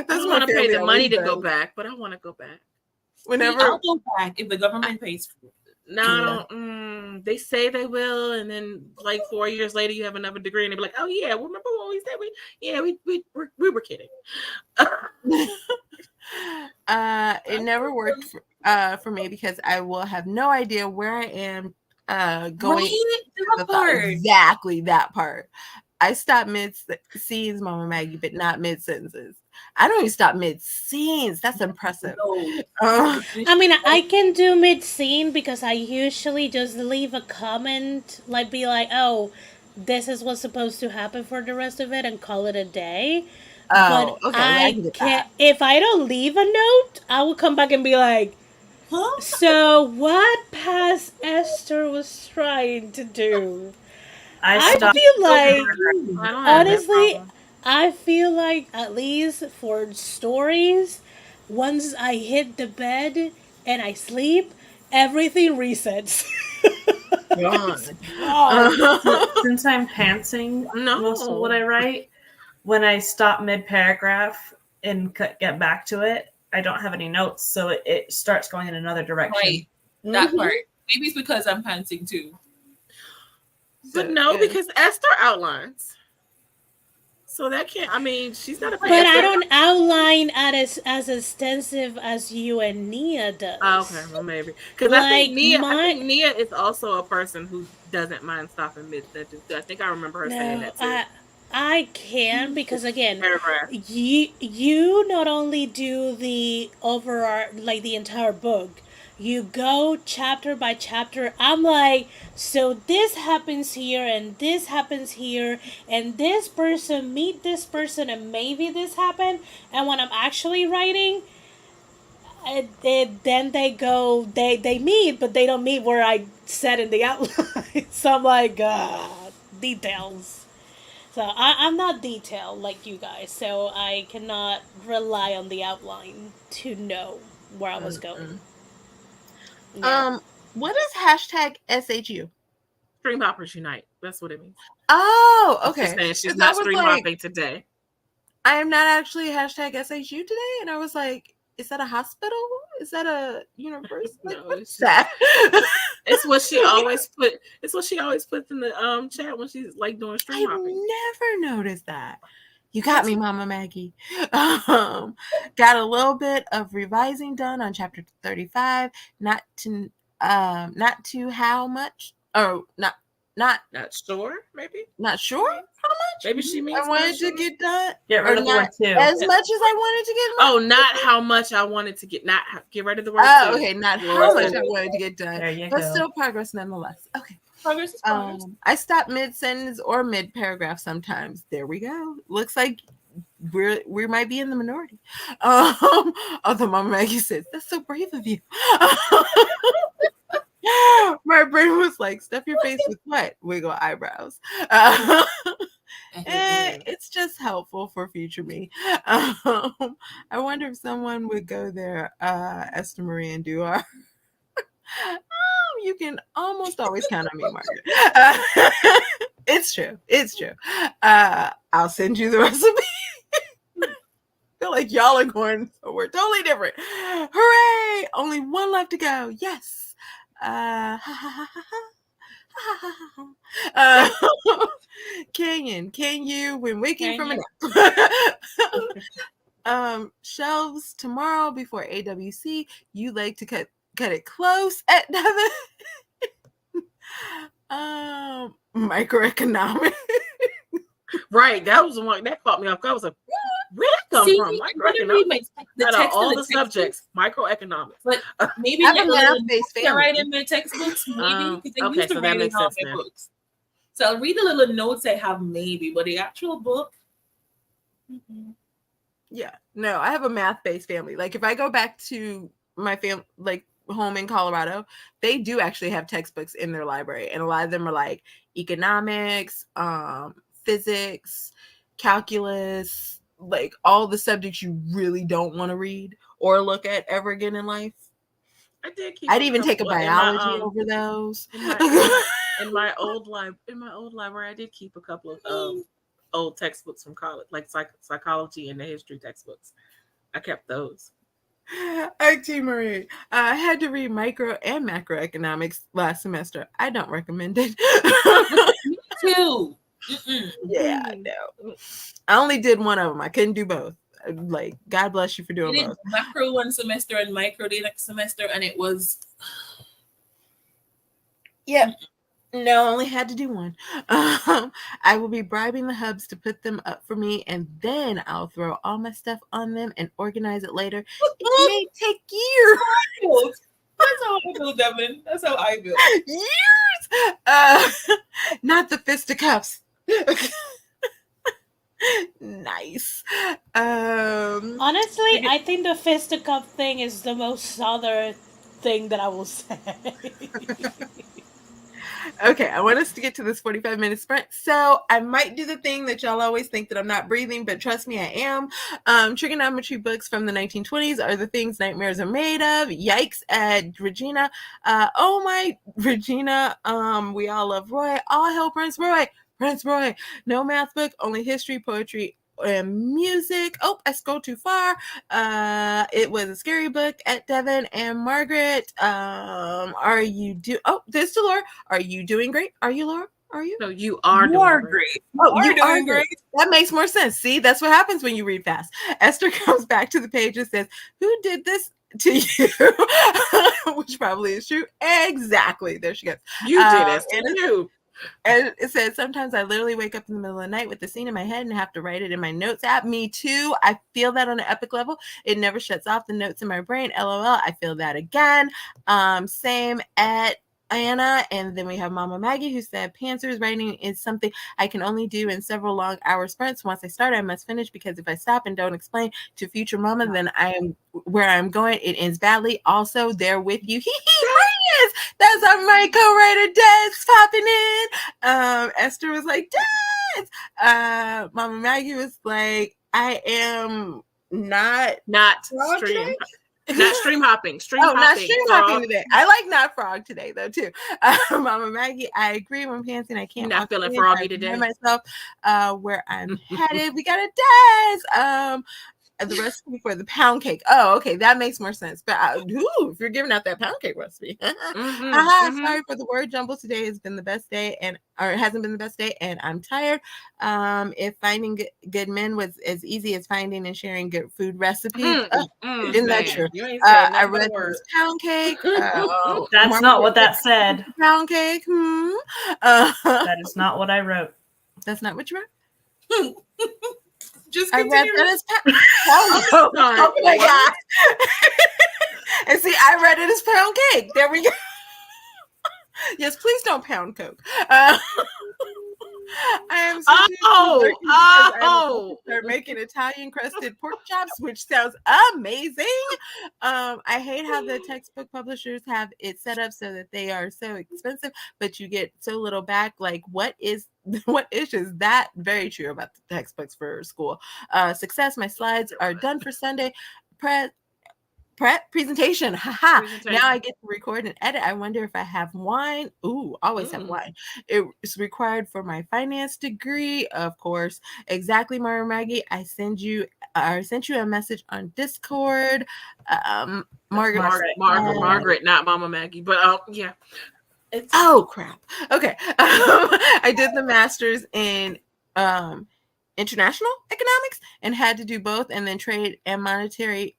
That's I what want to pay the money to go does. back, but I want to go back. Whenever I'll go back if the government pays for it. No, I don't. They say they will, and then like 4 years later, you have another degree, and they be like, "Oh yeah, remember what we said? We were kidding." It never worked for me because I will have no idea where I am going. Exactly that part. I stop mid scenes, Mama Maggie, but not mid sentences. I don't even stop mid scenes. That's impressive. I mean, I can do mid scene because I usually just leave a comment, like be like, "Oh, this is what's supposed to happen for the rest of it," and call it a day. Oh, But okay. I can get can't. that. If I don't leave a note, I will come back and be like, Huh? "So what past Esther was trying to do?" I stopped feel like, I don't have that honestly, problem. I feel like at least for stories, once I hit the bed and I sleep, everything resets. since I'm pantsing most of what I write, when I stop mid-paragraph and get back to it, I don't have any notes, so it starts going in another direction. Right. That part. Maybe it's because I'm pantsing too. But no, because Esther outlines. So that can't. I mean, she's not a. But I don't outline as extensive as you and Nia does. Oh, okay, well maybe because Like, I think Nia is also a person who doesn't mind stopping mid sentence. I think I remember her saying that too. I can because again, Paragraph. you not only do the like the entire book, you go chapter by chapter. I'm like, so this happens here and this happens here and this person meet this person and maybe this happened. And when I'm actually writing, then they meet, but they don't meet where I said in the outline. So I'm like, details. So I'm not detailed like you guys, so I cannot rely on the outline to know where I was going. Yeah. What is #SHU? Stream Hoppers Unite. That's what it means. Oh, okay. Just saying she's not stream hopping today. I am not actually #SHU today, and I was like, is that a hospital? Is that a university? No, what's that? It's what she always put. It's what she always puts in the chat when she's like doing stream I've hopping. never noticed that. You got me, Mama Maggie. Got a little bit of revising done on chapter 35. Not to how much? Oh, not sure. Maybe not sure how much. Maybe she means I wanted to get done. Get rid of the word too. As much as I wanted to get. Oh, not how much I wanted to get. Not get rid of the word. Oh, okay. Not how much I wanted to get done. There you but go. Still progress nonetheless. Okay. Progress is progress. I stop mid-sentence or mid-paragraph sometimes. There we go. Looks like we might be in the minority. Although Mama Maggie says, that's so brave of you. My brain was like, stuff your face with what? Wiggle eyebrows. It's just helpful for future me. I wonder if someone would go there, Esther Marie and Duar. You can almost always count on me, Margaret. It's true. It's true. I'll send you the recipe. I feel like y'all are going somewhere totally different. Hooray! Only one left to go. Yes. Canyon, can you, when waking from a nap? Shelves tomorrow before AWC. You like to cut it close at 11. Microeconomics. Right, that was the one that caught me off. I was like, where that come See, from? I'm gonna read the Out of text all of the textbooks, subjects, microeconomics. but maybe I have like a a little math-based note to family. write in my textbooks, maybe because I Okay, used to so that write in makes all sense my now. books. So I'll read the little notes I have, maybe, but the actual book. Yeah, no, I have a math-based family. Like if I go back to my family, like home in Colorado, they do actually have textbooks in their library, and a lot of them are like economics, physics, calculus, like all the subjects you really don't want to read or look at ever again in life. I did keep. I'd even take a biology over those. In my old library, I did keep a couple of old textbooks from college, like psychology and the history textbooks. I kept those. IT Marie, I had to read micro and macroeconomics last semester. I don't recommend it. Me too. Yeah, I know. I only did one of them. I couldn't do both. Like, God bless you for I doing did both. macro one semester and micro the next semester, and it was. Yeah. No, I only had to do one. I will be bribing the hubs to put them up for me, and then I'll throw all my stuff on them and organize it later. It may take years. That's how I feel, Devin. That's how I feel. Years. Not the fisticuffs. Nice. Honestly, I think the fisticuff thing is the most southern thing that I will say. Okay, I want us to get to this 45-minute sprint. So I might do the thing that y'all always think that I'm not breathing, but trust me, I am. Trigonometry books from the 1920s are the things nightmares are made of. Yikes at Regina. Oh my, Regina. We all love Roy. All hell Prince Roy. Prince Roy. No math book, only history, poetry, and music. Oh, I scrolled too far. It was a scary book at Devin and Margaret. Are you there's Delore. Are you doing great? Are you, Laura? Are you? No, you are doing great. Oh, you are great. That makes more sense. See, that's what happens when you read fast. Esther comes back to the page and says, "Who did this to you?" Which probably is true. Exactly. There she goes. You did, Esther. You. And it says, sometimes I literally wake up in the middle of the night with the scene in my head and have to write it in my notes app. Me too. I feel that on an epic level. It never shuts off the notes in my brain. LOL. I feel that again. Same at Anna. And then we have Mama Maggie who said, Pantsers writing is something I can only do in several long hour sprints. Once I start, I must finish, because if I stop and don't explain to future Mama, then I am where I'm going. It ends badly. Also, there with you. Yes, that's our my co-writer Des popping in. Esther was like, Des. Mama Maggie was like, I am not stream. Not stream hopping. Not stream hopping today. I like not frog today though too. Mama Maggie, I agree when pantsing. I can't. Not feeling froggy today. Myself, where I'm headed. We got a Des. The recipe for the pound cake. Oh, okay, that makes more sense. But if you're giving out that pound cake recipe, sorry for the word jumble. Today has been the best day, or it hasn't been the best day, and I'm tired. If finding good men was as easy as finding and sharing good food recipes, isn't that true? I read this pound cake. That's not what that said. Pound cake. That is not what I wrote. That's not what you wrote. Just I read that as pound. Oh my god! And see, I read it as pound cake. There we go. Yes, please don't pound coke. I am start making Italian crusted pork chops, which sounds amazing. I hate how the textbook publishers have it set up so that they are so expensive, but you get so little back. Like, what is that? Very true about the textbooks for school. Success. My slides are done for Sunday. Presentation. Haha. Now I get to record and edit. I wonder if I have wine. Ooh, always have wine. It's required for my finance degree, of course. Exactly, Mara Maggie. I sent you a message on Discord. Margaret, not Mama Maggie, but yeah. Oh crap. Okay. I did the master's in international economics and had to do both, and then trade and monetary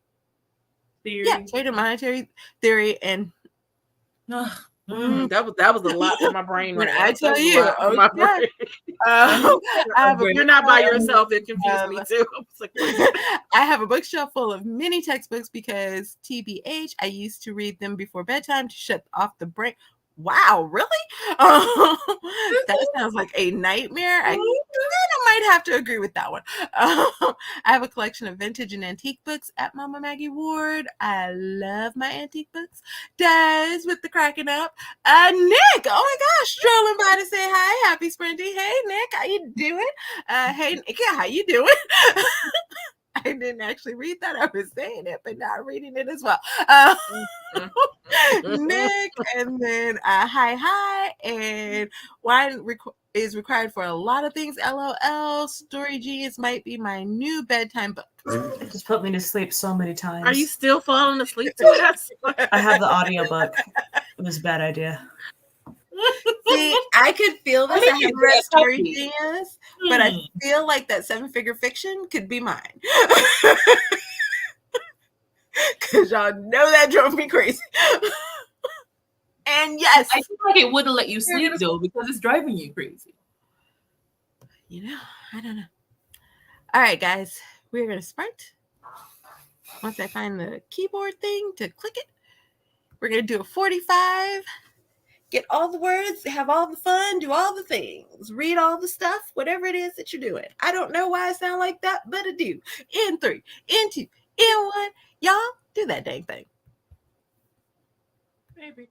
theory. Yeah, trade and monetary theory, and That was a lot for my brain When right I now. tell That was a you, lot for my okay. brain. I have a You're not by yourself. It confused me too. I was like, what? I have a bookshelf full of mini textbooks because TBH, I used to read them before bedtime to shut off the brain. Wow, really? That sounds like a nightmare. I might have to agree with that one. I have a collection of vintage and antique books at Mama Maggie Ward. I love my antique books. Des with the cracking up. Nick, oh my gosh, strolling by to say hi. Happy Sprinty. Hey, Nick, how you doing? Hey, Nick, how you doing? I didn't actually read that. I was saying it, but not reading it as well. Nick, and then hi, and wine is required for a lot of things. LOL. Story Genius might be my new bedtime book. It just put me to sleep so many times. Are you still falling asleep to it? I have the audiobook. It was a bad idea. See, I could feel this. I have read Story Genius, but I feel like that 7-figure fiction could be mine. Because y'all know that drove me crazy. And yes, I feel like it wouldn't let you sleep though because it's driving you crazy. You know, I don't know. All right, guys, we're going to sprint. Once I find the keyboard thing to click it, we're going to do a 45. Get all the words, have all the fun, do all the things, read all the stuff, whatever it is that you're doing. I don't know why I sound like that, but I do. In 3, in 2, in 1. Y'all do that dang thing. Maybe.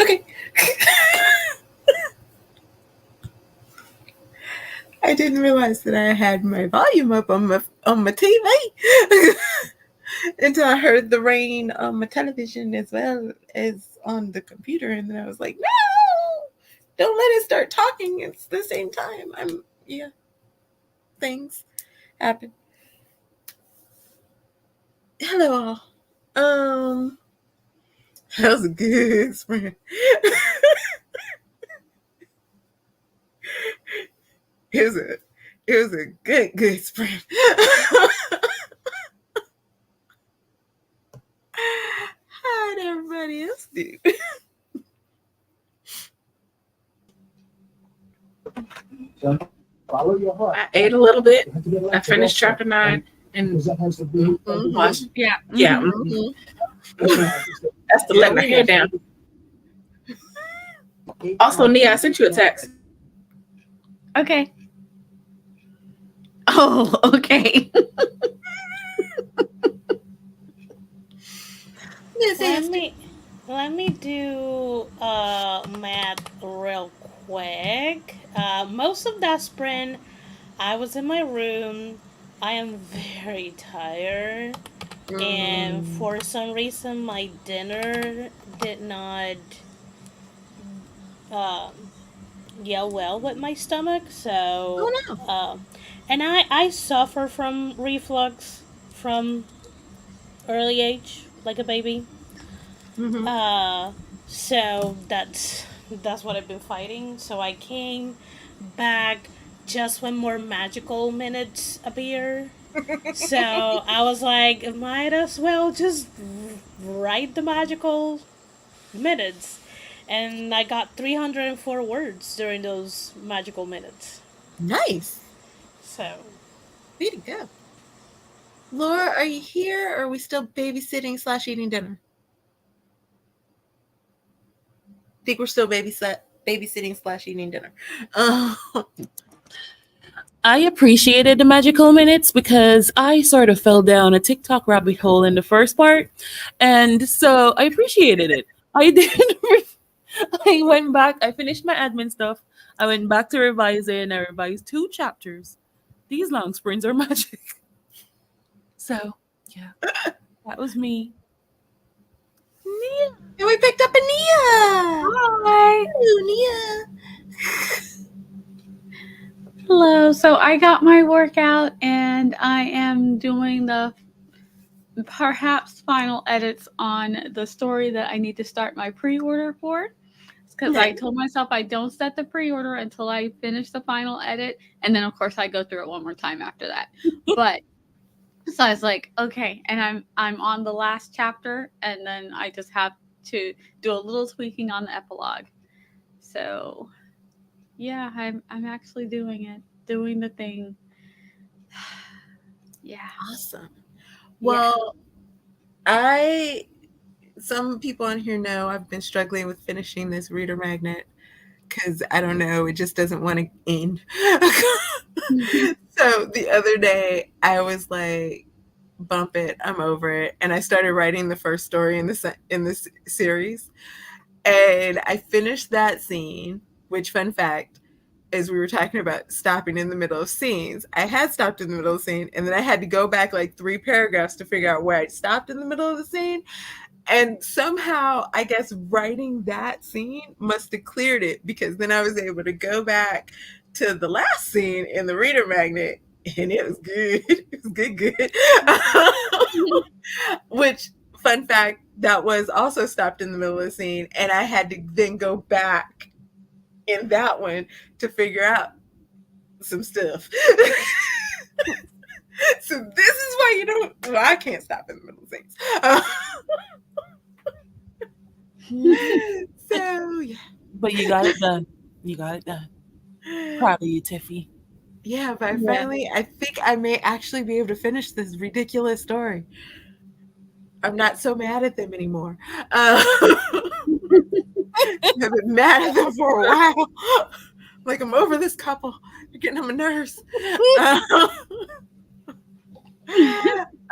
Okay. I didn't realize that I had my volume up on my TV until I heard the rain on my television as well as on the computer, and then I was like, "No, don't let it start talking. It's the same time." Things happen. Hello all. That was a good sprint. It was a good sprint. How'd everybody else do? Follow your heart. I ate a little bit. I finished chapter 9 and watched. Yeah. Yeah. Mhm. That's the letting her hair down. Also, Nia, I sent you a text. Okay. Oh, okay. Let me do math real quick. Most of that sprint, I was in my room. I am very tired, and for some reason, my dinner did not um, gel well with my stomach. So, Oh no. and I suffer from reflux from early age, like a baby. Mm-hmm. So that's what I've been fighting. So I came back just when more magical minutes appear. So I was like, might as well just write the magical minutes. And I got 304 words during those magical minutes. Nice. So, Way to go. Laura, are you here, or are we still babysitting/eating dinner? I think we're still babysitting/eating dinner. I appreciated the magical minutes because I sort of fell down a TikTok rabbit hole in the first part. And so I appreciated it. I did. I went back. I finished my admin stuff. I went back to revising. I revised 2 chapters. These long sprints are magic. So, yeah, that was me. Nia. And we picked up a Nia. Hi. Hello, Nia. Hello. So I got my workout and I am doing the perhaps final edits on the story that I need to start my pre-order for. Because I told myself I don't set the pre-order until I finish the final edit, and then of course I go through it one more time after that. But so I was like, okay, and I'm on the last chapter, and then I just have to do a little tweaking on the epilogue. So yeah, I'm actually doing the thing. Yeah. Awesome. Well, some people on here know I've been struggling with finishing this reader magnet because I don't know, it just doesn't want to end. So the other day I was like, bump it, I'm over it, and I started writing the first story in this series, and I finished that scene. Which, fun fact, as we were talking about stopping in the middle of scenes, I had stopped in the middle of the scene, and then I had to go back like 3 paragraphs to figure out where I stopped in the middle of the scene. And somehow, I guess writing that scene must have cleared it, because then I was able to go back to the last scene in the reader magnet, and it was good. It was good. Which, fun fact, that was also stopped in the middle of the scene, and I had to then go back in that one to figure out some stuff. So this is why I can't stop in the middle of things. So yeah. But you got it done. You got it done. Proud of you, Tiffy. Yeah, but I think I may actually be able to finish this ridiculous story. I'm not so mad at them anymore. I've been mad at them for a while. Like, I'm over this couple. You're getting on my nerves.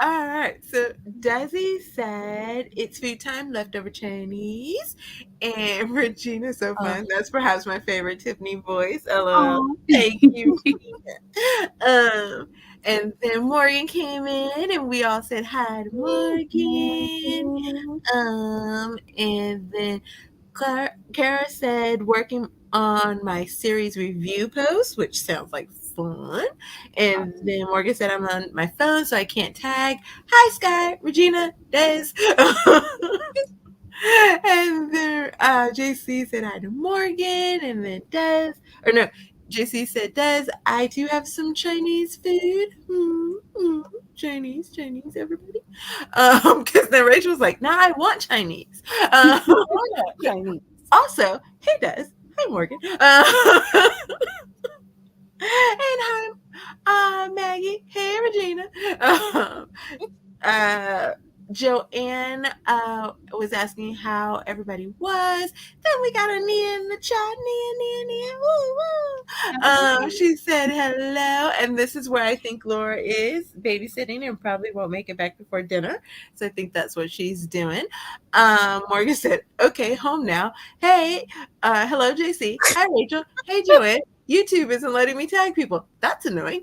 All right. So Desi said it's food time, leftover Chinese. And Regina, so fun. That's perhaps my favorite Tiffany voice. Hello. Aw. Thank you. And then Morgan came in and we all said hi to Morgan. And then Kara said working on my series review post, which sounds like fun. And then Morgan said I'm on my phone, so I can't tag. Hi, Sky, Regina, Des. And then JC said hi to Morgan, and then Des, or no, JC said, Des, I do have some Chinese food. Chinese, everybody. Because then Rachel was like, nah, I want Chinese. Chinese. Also, hey, Des. Hi, Morgan. And hi, Maggie. Hey, Regina. Joanne was asking how everybody was. Then we got a Nia in the chat. Nia. Woo, woo. She said hello. And this is where I think Laura is babysitting and probably won't make it back before dinner. So I think that's what she's doing. Morgan said, okay, home now. Hey, hello, JC. Hi, Rachel. Hey, Joanne. YouTube isn't letting me tag people. That's annoying.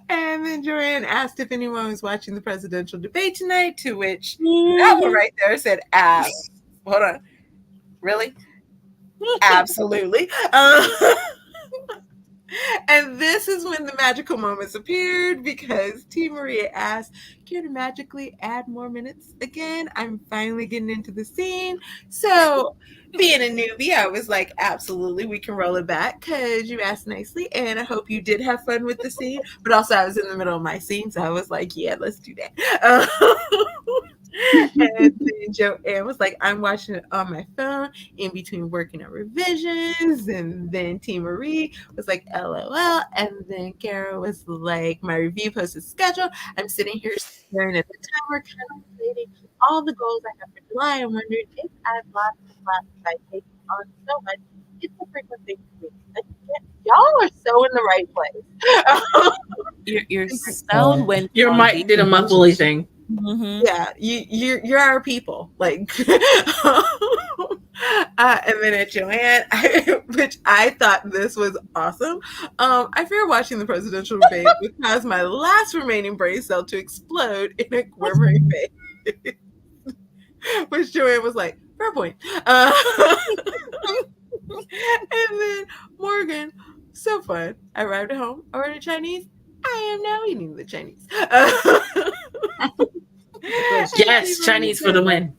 And then Joanne asked if anyone was watching the presidential debate tonight, to which that one right there said, hold on. Really? Absolutely. And this is when the magical moments appeared because T. Maria asked, care to magically add more minutes again? I'm finally getting into the scene. So being a newbie, I was like, absolutely, we can roll it back because you asked nicely. And I hope you did have fun with the scene. But also I was in the middle of my scene. So I was like, yeah, let's do that. And then Joanne was like, I'm watching it on my phone in between working on revisions. And then T. Marie was like, LOL. And then Kara was like, my review post is scheduled. I'm sitting here staring at the timer, calculating all the goals I have for July. I'm wondering if I've lost the class by taking on so much. It's a frequent thing for me. Y'all are so in the right place. Your sound went. Your mic did a muffly thing. Mm-hmm. Yeah, you're our people. Like, and then at Joanne, which I thought this was awesome. I fear watching the presidential debate would cause my last remaining brain cell to explode in a quivering face. Which Joanne was like, fair point. And then Morgan, so fun. I arrived at home, ordered Chinese. I am now eating the Chinese. Yes, Chinese for the win.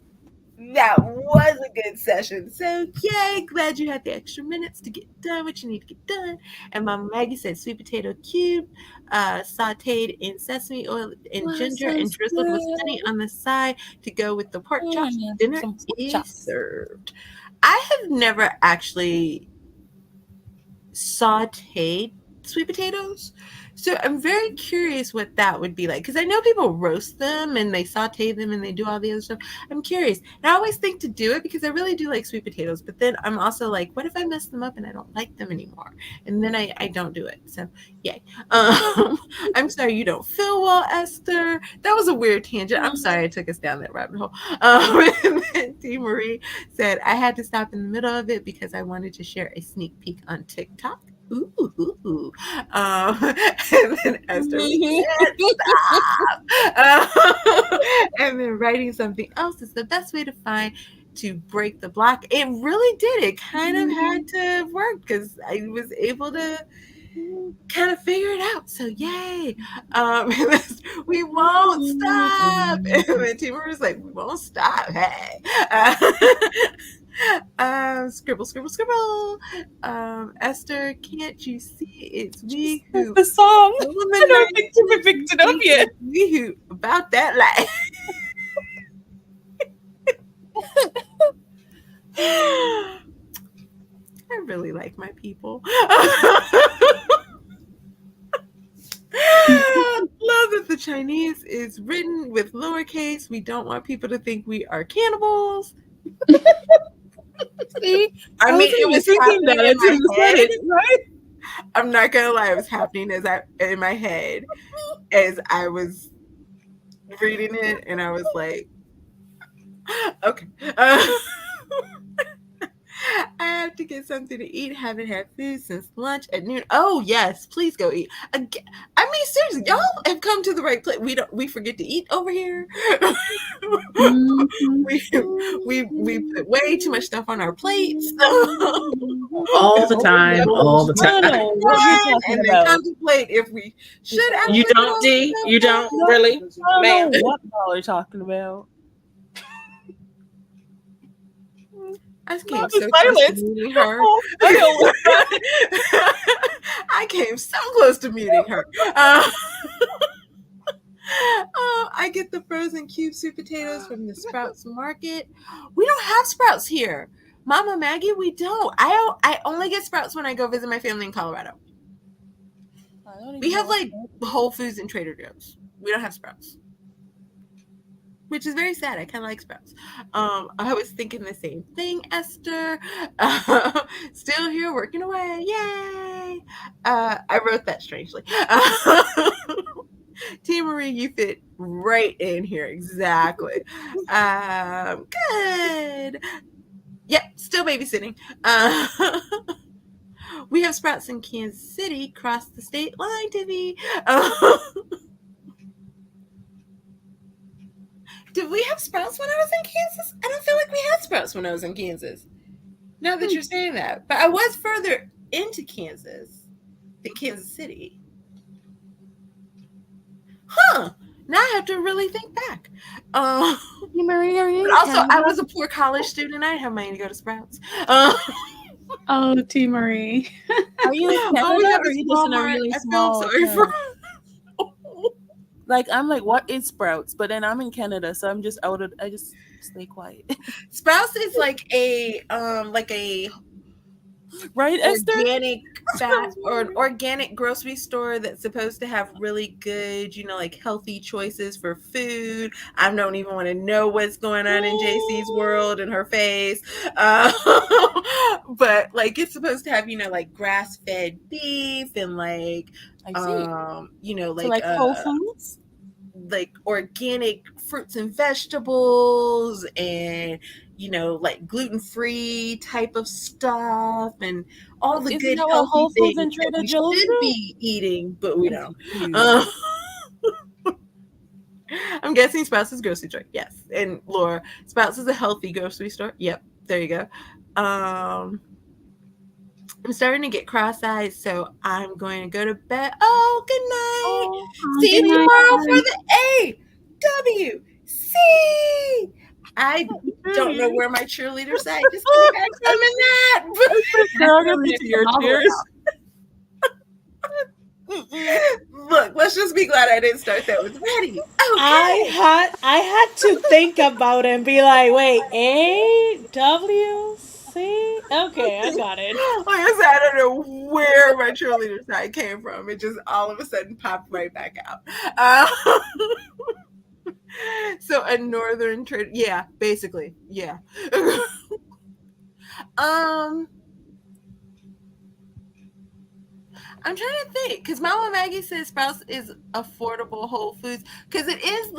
That was a good session. So yay, glad you had the extra minutes to get done what you need to get done. And Mama Maggie said sweet potato cube, sauteed in sesame oil and ginger and drizzled with honey on the side to go with the pork chops. Dinner is served. I have never actually sauteed sweet potatoes. So I'm very curious what that would be like. Because I know people roast them and they saute them and they do all the other stuff. I'm curious. And I always think to do it because I really do like sweet potatoes. But then I'm also like, what if I mess them up and I don't like them anymore? And then I don't do it. So yay. I'm sorry you don't feel well, Esther. That was a weird tangent. I'm sorry I took us down that rabbit hole. And then T. Marie said, I had to stop in the middle of it because I wanted to share a sneak peek on TikTok. Ooh. And then Esther stop. And then writing something else is the best way to break the block. It really did. It kind of had to work because I was able to kind of figure it out. So yay. We won't stop. And then Timur was like, we won't stop. Hey. Scribble. Esther, can't you see it's we who the song? I don't think you picked it up yet. We who about that life. I really like my people. Love that the Chinese is written with lowercase. We don't want people to think we are cannibals. See, I mean, it was thinking that in until my you said head. it, right? I'm not gonna lie, it was happening in my head as I was reading it, and I was like, okay. I have to get something to eat. Haven't had food since lunch at noon. Oh yes, please go eat. Again, I mean, seriously, y'all have come to the right place. We forget to eat over here. we put way too much stuff on our plates. All the time, all the I don't time. know what you're talking And then about. contemplate if we should actually. You don't, D? You don't really, I don't man? know what y'all are talking about. I came Not so the close to silence. meeting her. Oh, I know. I came so close to meeting her. I get the frozen cube sweet potatoes from the Sprouts Market. We don't have Sprouts here. Mama Maggie, we don't. I only get Sprouts when I go visit my family in Colorado. We have like Whole Foods and Trader Joe's. We don't have Sprouts, which is very sad. I kind of like Sprouts. I was thinking the same thing, Esther. Still here working away. Yay! I wrote that strangely. Tia Marie, you fit right in here. Exactly. Good. Yep, still babysitting. We have Sprouts in Kansas City, cross the state line, Tiffy. Did we have Sprouts when I was in Kansas? I don't feel like we had Sprouts when I was in Kansas. Now that you're saying that. But I was further into Kansas than Kansas City. Huh. Now I have to really think back. Marie, are you But also, I was a poor college student. I didn't have money to go to Sprouts. Oh, T. Marie. Are you in Canada we have or a are you just in a Walmart. really I small feel sorry town? for. Like, I'm like, what is Sprouts? But then I'm in Canada, so I'm just out of, I just stay quiet. Sprouts is like a Right, Esther? organic fat or an organic grocery store that's supposed to have really good, like healthy choices for food. I don't even want to know what's going on in JC's world and her face. But like it's supposed to have, like grass-fed beef and like I see. like So, like, Whole Foods? like organic fruits and vegetables and like gluten-free type of stuff and all the Isn't good that what healthy Whole Foods things and that Trader we Joe's should do? be eating, but we don't. Confused. I'm guessing Sprouts is grocery store. Yes. And Laura, Sprouts is a healthy grocery store. Yep. There you go. I'm starting to get cross-eyed, so I'm going to go to bed. Oh, good night. See you good night, tomorrow guys. for the AWC. I don't know where my cheerleader side just came back from in that. Girl, get me to your cheers. Look, let's just be glad I didn't start that with ready. Okay. I had to think about it and be like, wait, AWC? Okay, I got it. Like I said, I don't know where my cheerleader side came from. It just all of a sudden popped right back out. So a northern trade, yeah, basically, yeah. I'm trying to think because Mama Maggie says Sprouts is affordable Whole Foods because it is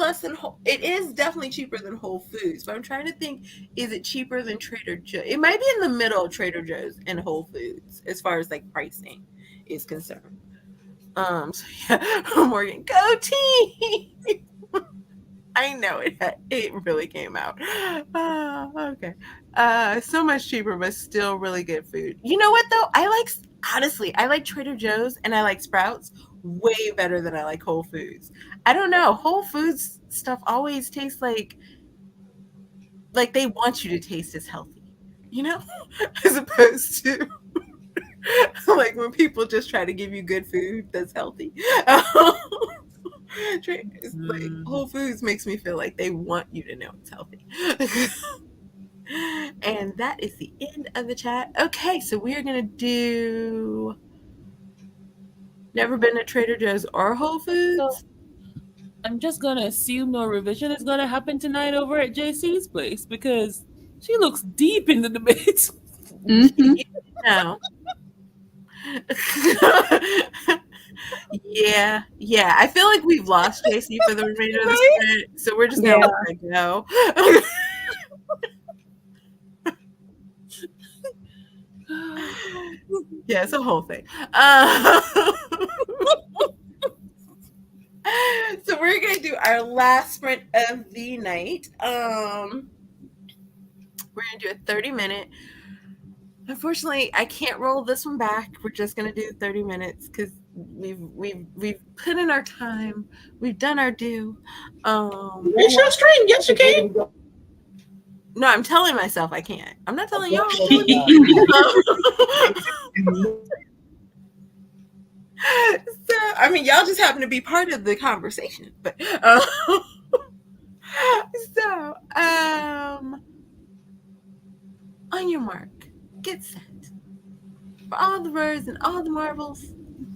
it is definitely cheaper than Whole Foods. But I'm trying to think, is it cheaper than Trader Joe's? It might be in the middle of Trader Joe's and Whole Foods as far as like pricing is concerned. So yeah, Morgan, go team! I know it really came out. Okay. So much cheaper, but still really good food. You know what though? Honestly, I like Trader Joe's and I like Sprouts way better than I like Whole Foods. I don't know. Whole Foods stuff always tastes like they want you to taste as healthy, as opposed to like when people just try to give you good food that's healthy. Like Whole Foods makes me feel like they want you to know it's healthy. And that is the end of the chat. Okay, so we are gonna do never been to Trader Joe's or Whole Foods. So, I'm just gonna assume no revision is gonna happen tonight over at JC's place because she looks deep into the debate. Mhm. No. Yeah. I feel like we've lost JC for the remainder of the sprint, so we're just gonna let it go. Yeah, it's a whole thing. So we're gonna do our last sprint of the night. We're gonna do a 30-minute. Unfortunately, I can't roll this one back. We're just gonna do 30 minutes because we've put in our time. We've done our due. It's your stream. Yes, you can. No, I'm telling myself I can't. I'm not telling y'all. So, I mean, y'all just happen to be part of the conversation, but so on your mark, get set. For all the birds and all the marbles,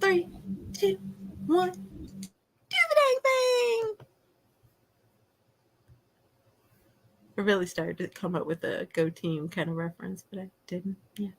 3, 2, 1, do the dang thing. I really started to come up with a Go Team kind of reference, but I didn't. Yeah.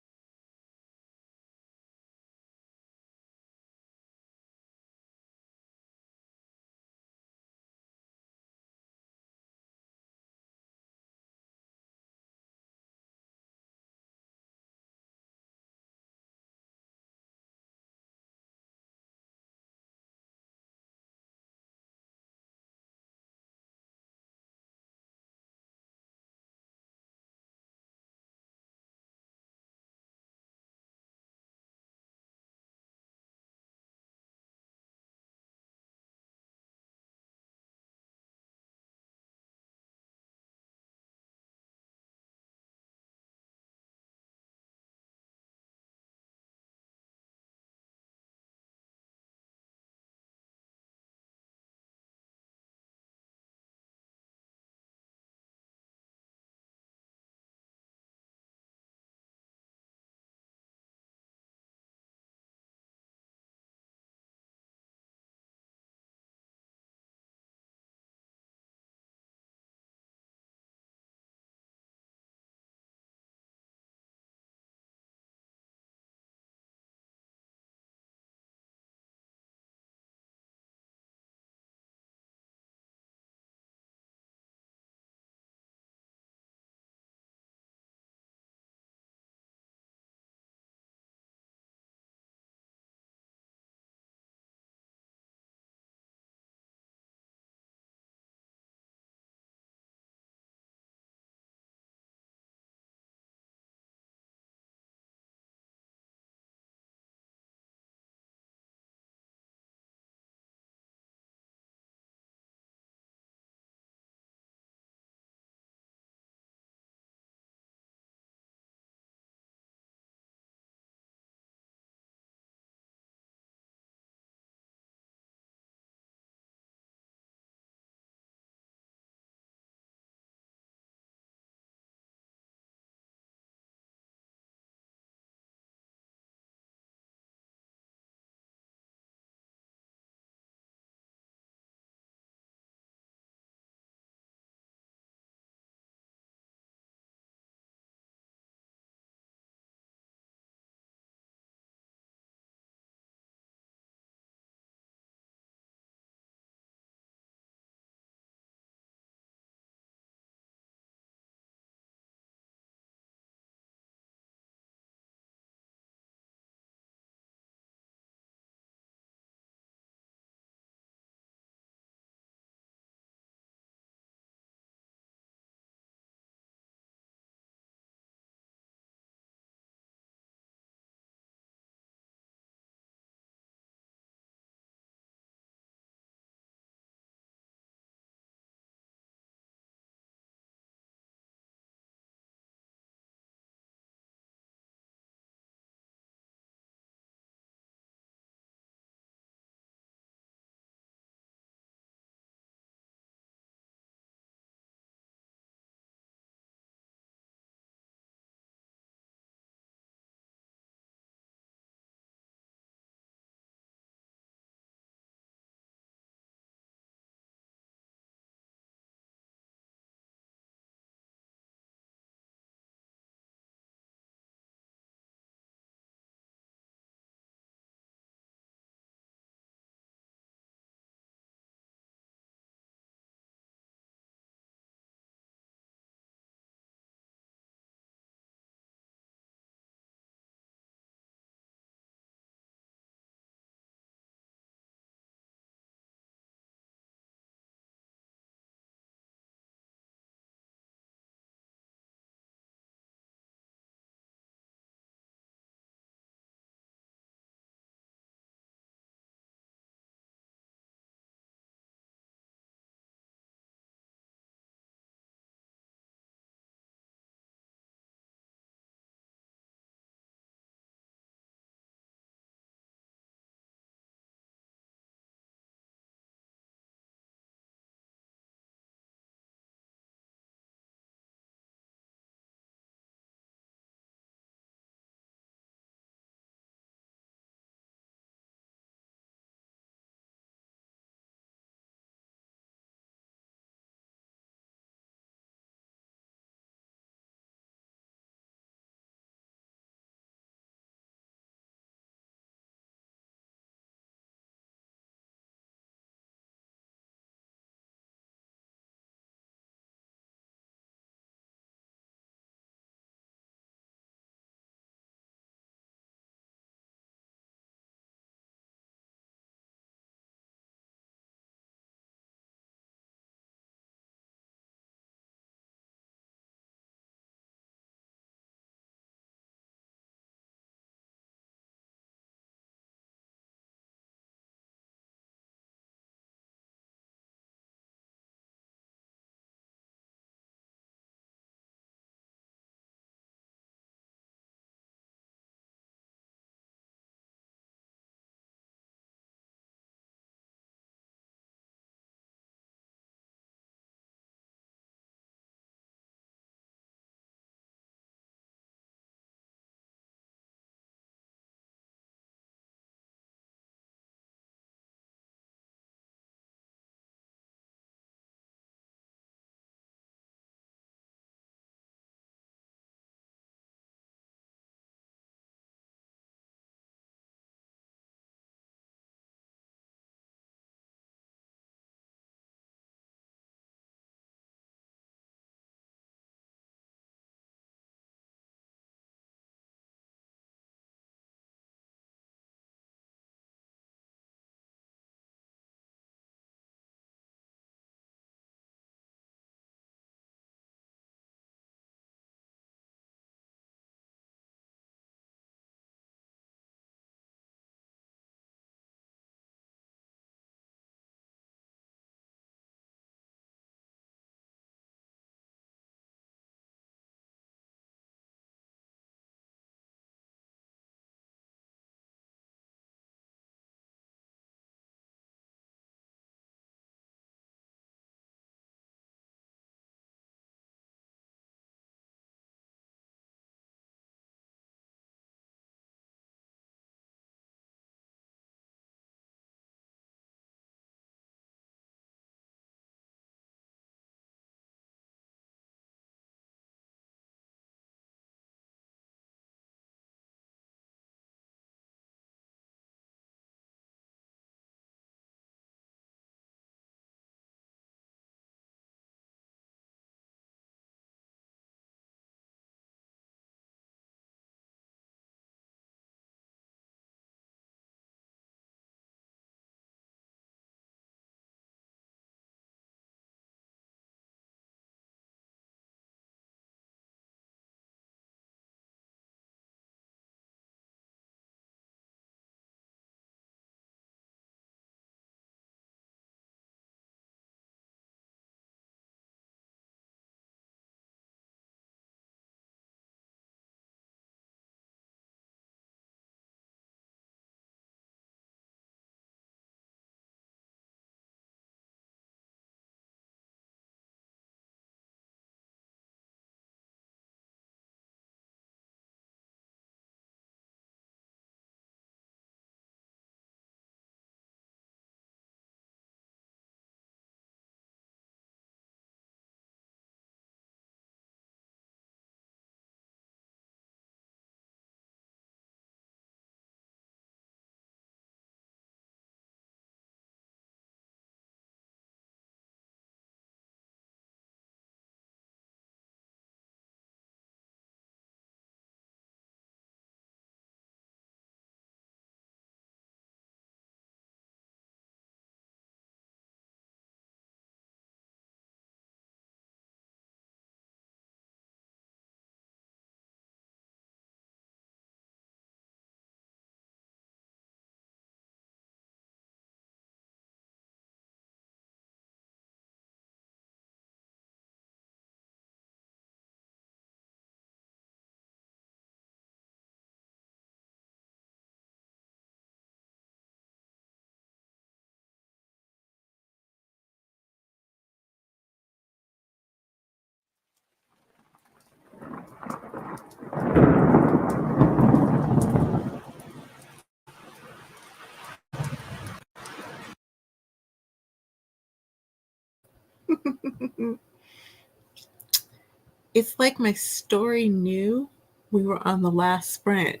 It's like my story knew we were on the last sprint,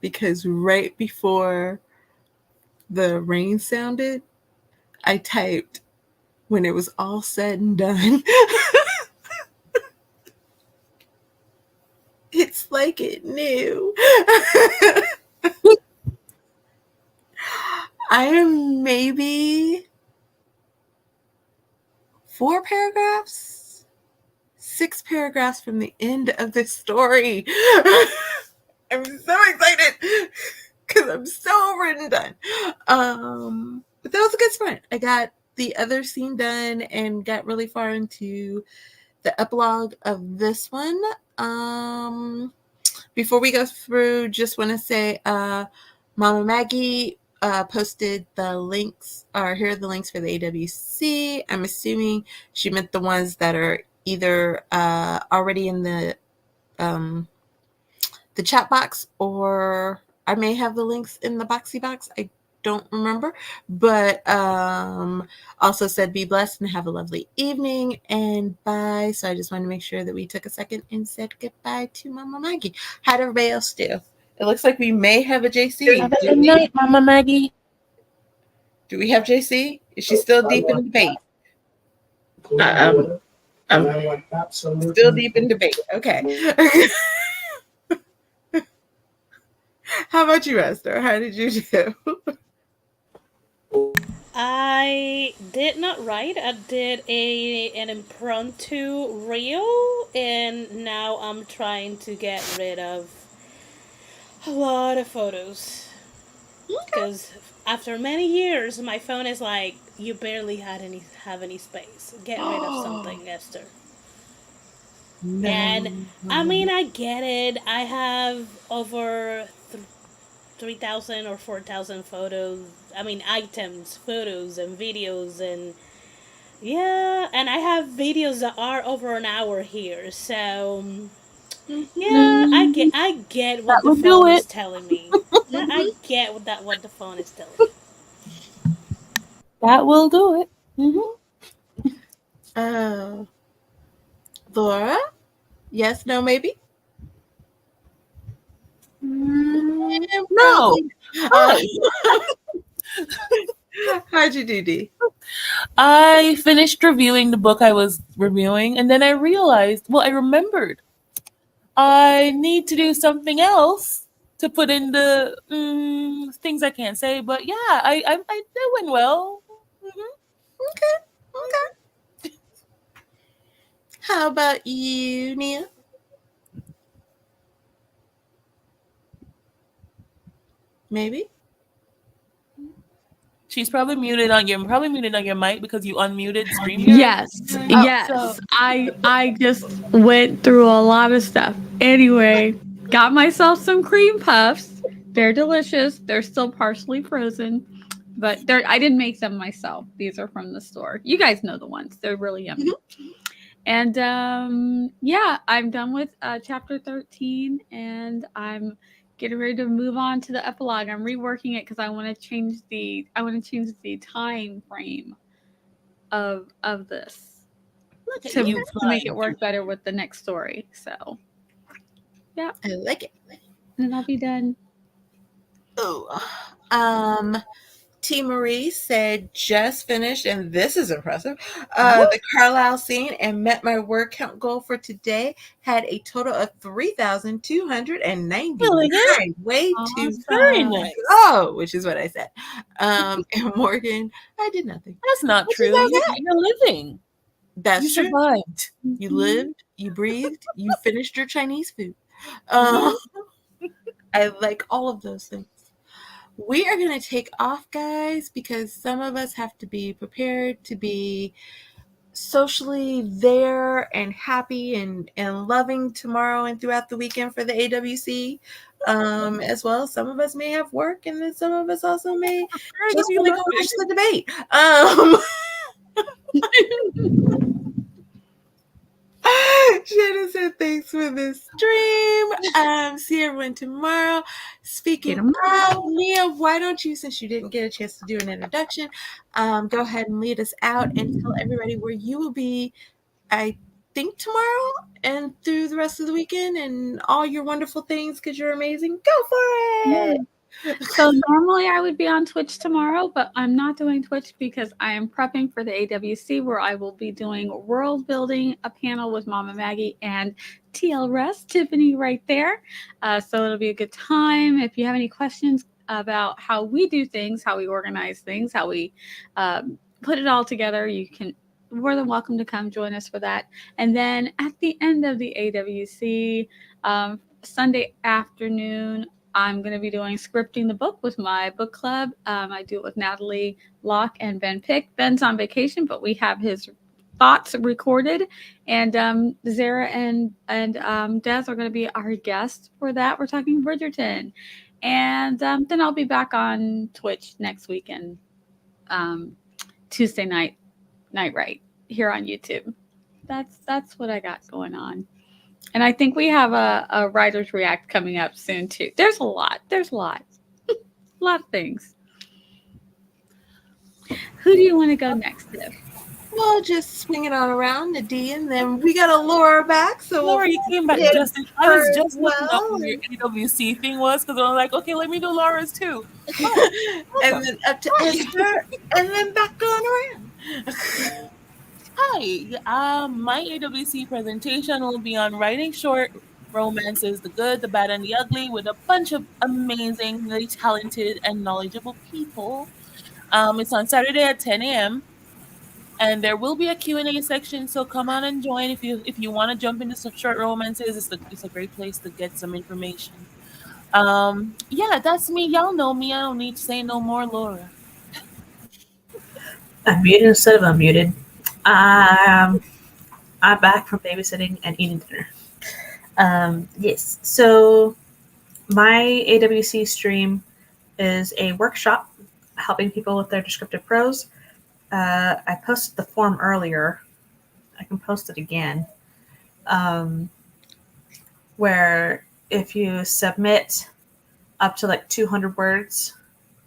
because right before the rain sounded, I typed, when it was all said and done. It's like it knew. I am maybe 4 paragraphs, 6 paragraphs from the end of this story. I'm so excited because I'm so over it and done. But that was a good sprint. I got the other scene done and got really far into the epilogue of this one. Before we go through, just want to say Mama Maggie posted the links, or here are the links for the AWC. I'm assuming she meant the ones that are either already in the chat box, or I may have the links in the boxy box. I don't remember, but also said be blessed and have a lovely evening and bye. So I just wanted to make sure that we took a second and said goodbye to Mama Maggie. How did everybody else do? It looks like we may have a JC. Have a good night, Mama Maggie. Do we have JC? Is she still deep in debate? I'm still deep in debate. Okay. How about you, Esther? How did you do? I did not write. I did an impromptu reel, and now I'm trying to get rid of a lot of photos. Because after many years, my phone is like, you barely have any space. Get rid of something, Esther. No. And I mean, I get it. I have over 3,000 or 4,000 photos. I mean, items, photos, and videos, and yeah, and I have videos that are over an hour here. So yeah, I get what the phone is telling me. I get what the phone is telling me. That will do it. Laura? Yes, no, maybe? No. How'd you do, Dee? I finished reviewing the book I was reviewing, and then I realized, I remembered I need to do something else to put in the things I can't say. But yeah, I that went well. Okay. How about you, Nia? Maybe. She's probably muted on your mic because you unmuted StreamYard. Yes. I just went through a lot of stuff. Anyway, got myself some cream puffs. They're delicious. They're still partially frozen, but I didn't make them myself. These are from the store. You guys know the ones. They're really yummy. Mm-hmm. And yeah, I'm done with chapter 13, and I'm getting ready to move on to the epilogue. I'm reworking it because I want to change the time frame of this to make it work better with the next story. So yeah, I like it. And then I'll be done. Oh, T. Marie said, just finished, and this is impressive, the Carlisle scene and met my word count goal for today. Had a total of 3,299. Way too very nice. Oh, which is what I said. And Morgan, I did nothing. That's not true. You're living. That's you true. Survived. You lived, you breathed, you finished your Chinese food. I like all of those things. We are going to take off, guys, because some of us have to be prepared to be socially there and happy and loving tomorrow and throughout the weekend for the AWC as well. Some of us may have work, and then some of us also may just want to go watch the debate. Shannon said thanks for the stream. See everyone tomorrow. Speaking of, Nia, why don't you, since you didn't get a chance to do an introduction, go ahead and lead us out and tell everybody where you will be. I think tomorrow and through the rest of the weekend and all your wonderful things because you're amazing, go for it. So normally I would be on Twitch tomorrow, but I'm not doing Twitch because I am prepping for the AWC where I will be doing world building, a panel with Mama Maggie and TL Rest, Tiffany right there. So it'll be a good time. If you have any questions about how we do things, how we organize things, how we put it all together, you can more than welcome to come join us for that. And then at the end of the AWC, Sunday afternoon, I'm going to be doing Scripting the Book with my book club. I do it with Natalie Locke and Ben Pick. Ben's on vacation, but we have his thoughts recorded. And Zara and Des are going to be our guests for that. We're talking Bridgerton. And then I'll be back on Twitch next week and Tuesday night right here on YouTube. That's what I got going on. And I think we have a Writers React coming up soon too. There's a lot. a lot of things. Who do you want to go next, Tiff? We'll just swing it on around to D, and then we got a Laura back. So Laura, you came back just. I was just looking up what your AWC thing was because I was like, okay, let me do Laura's too. And then up to Esther, and then back on around. Hi, my AWC presentation will be on writing short romances, the good, the bad, and the ugly, with a bunch of amazingly talented and knowledgeable people. It's on Saturday at 10 a.m. and there will be a Q&A section, so come on and join if you want to jump into some short romances. It's a great place to get some information. Yeah, that's me. Y'all know me. I don't need to say no more, Laura. I'm muted instead of unmuted. I'm back from babysitting and eating dinner. Yes, so my AWC stream is a workshop helping people with their descriptive prose. I posted the form earlier. I can post it again. Where if you submit up to like 200 words,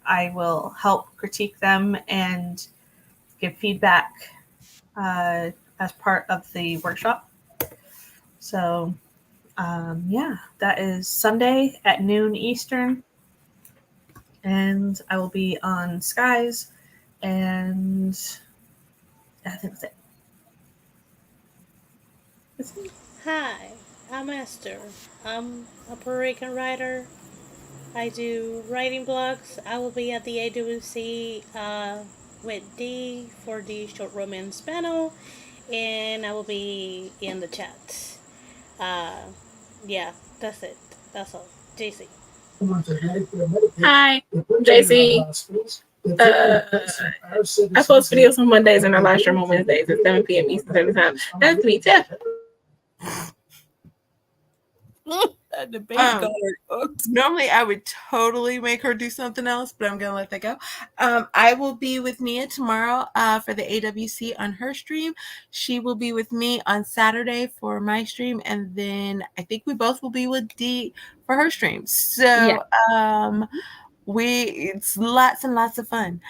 I will help critique them and give feedback as part of the workshop. So yeah, that is Sunday at noon Eastern, and I will be on Skies, and I think that's it. Hi, I'm Esther. I'm a Puerto Rican writer. I do writing blogs. I will be at the AWC with D for the short romance panel, and I will be in the chat. Yeah, that's it. That's all. JC. Hi, JC. I post videos on Mondays and I live stream on Wednesdays at 7 p.m. Eastern Standard Time. That's me, Tiff. Normally I would totally make her do something else, but I'm gonna let that go. I will be with Nia tomorrow for the AWC on her stream. She will be with me on Saturday for my stream, and then I think we both will be with Dee for her stream. So it's lots and lots of fun.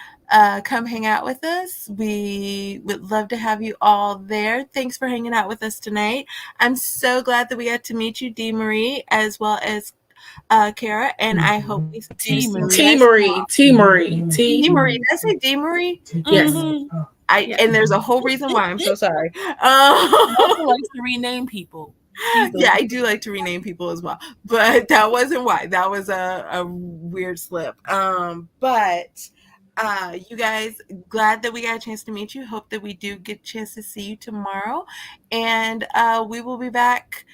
Come hang out with us. We would love to have you all there. Thanks for hanging out with us tonight. I'm so glad that we got to meet you, Dee Marie, as well as Kara, and I hope we T Marie. Did I say Dee Marie? Yes. And there's a whole reason why. I'm so sorry. Also likes to rename people. Yeah, I do like to rename people as well, but that wasn't why. That was a weird slip. But you guys, glad that we got a chance to meet you. Hope that we do get a chance to see you tomorrow, and we will be back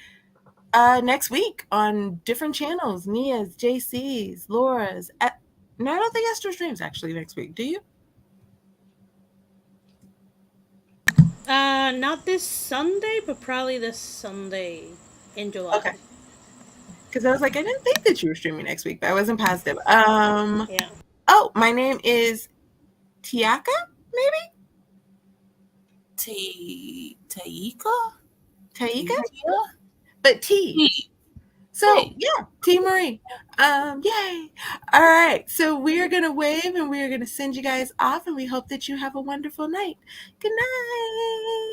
next week on different channels. Nia's, JC's, Laura's. No, I don't think Esther streams actually next week. Do you? Not this Sunday, but probably this Sunday in July. Okay. Because I was like, I didn't think that you were streaming next week, but I wasn't positive. Yeah. Oh, my name is Tiaka, maybe? Taika? But T. So, yeah, T Marie. Yay. All right. So we are going to wave and we are going to send you guys off, and we hope that you have a wonderful night. Good night.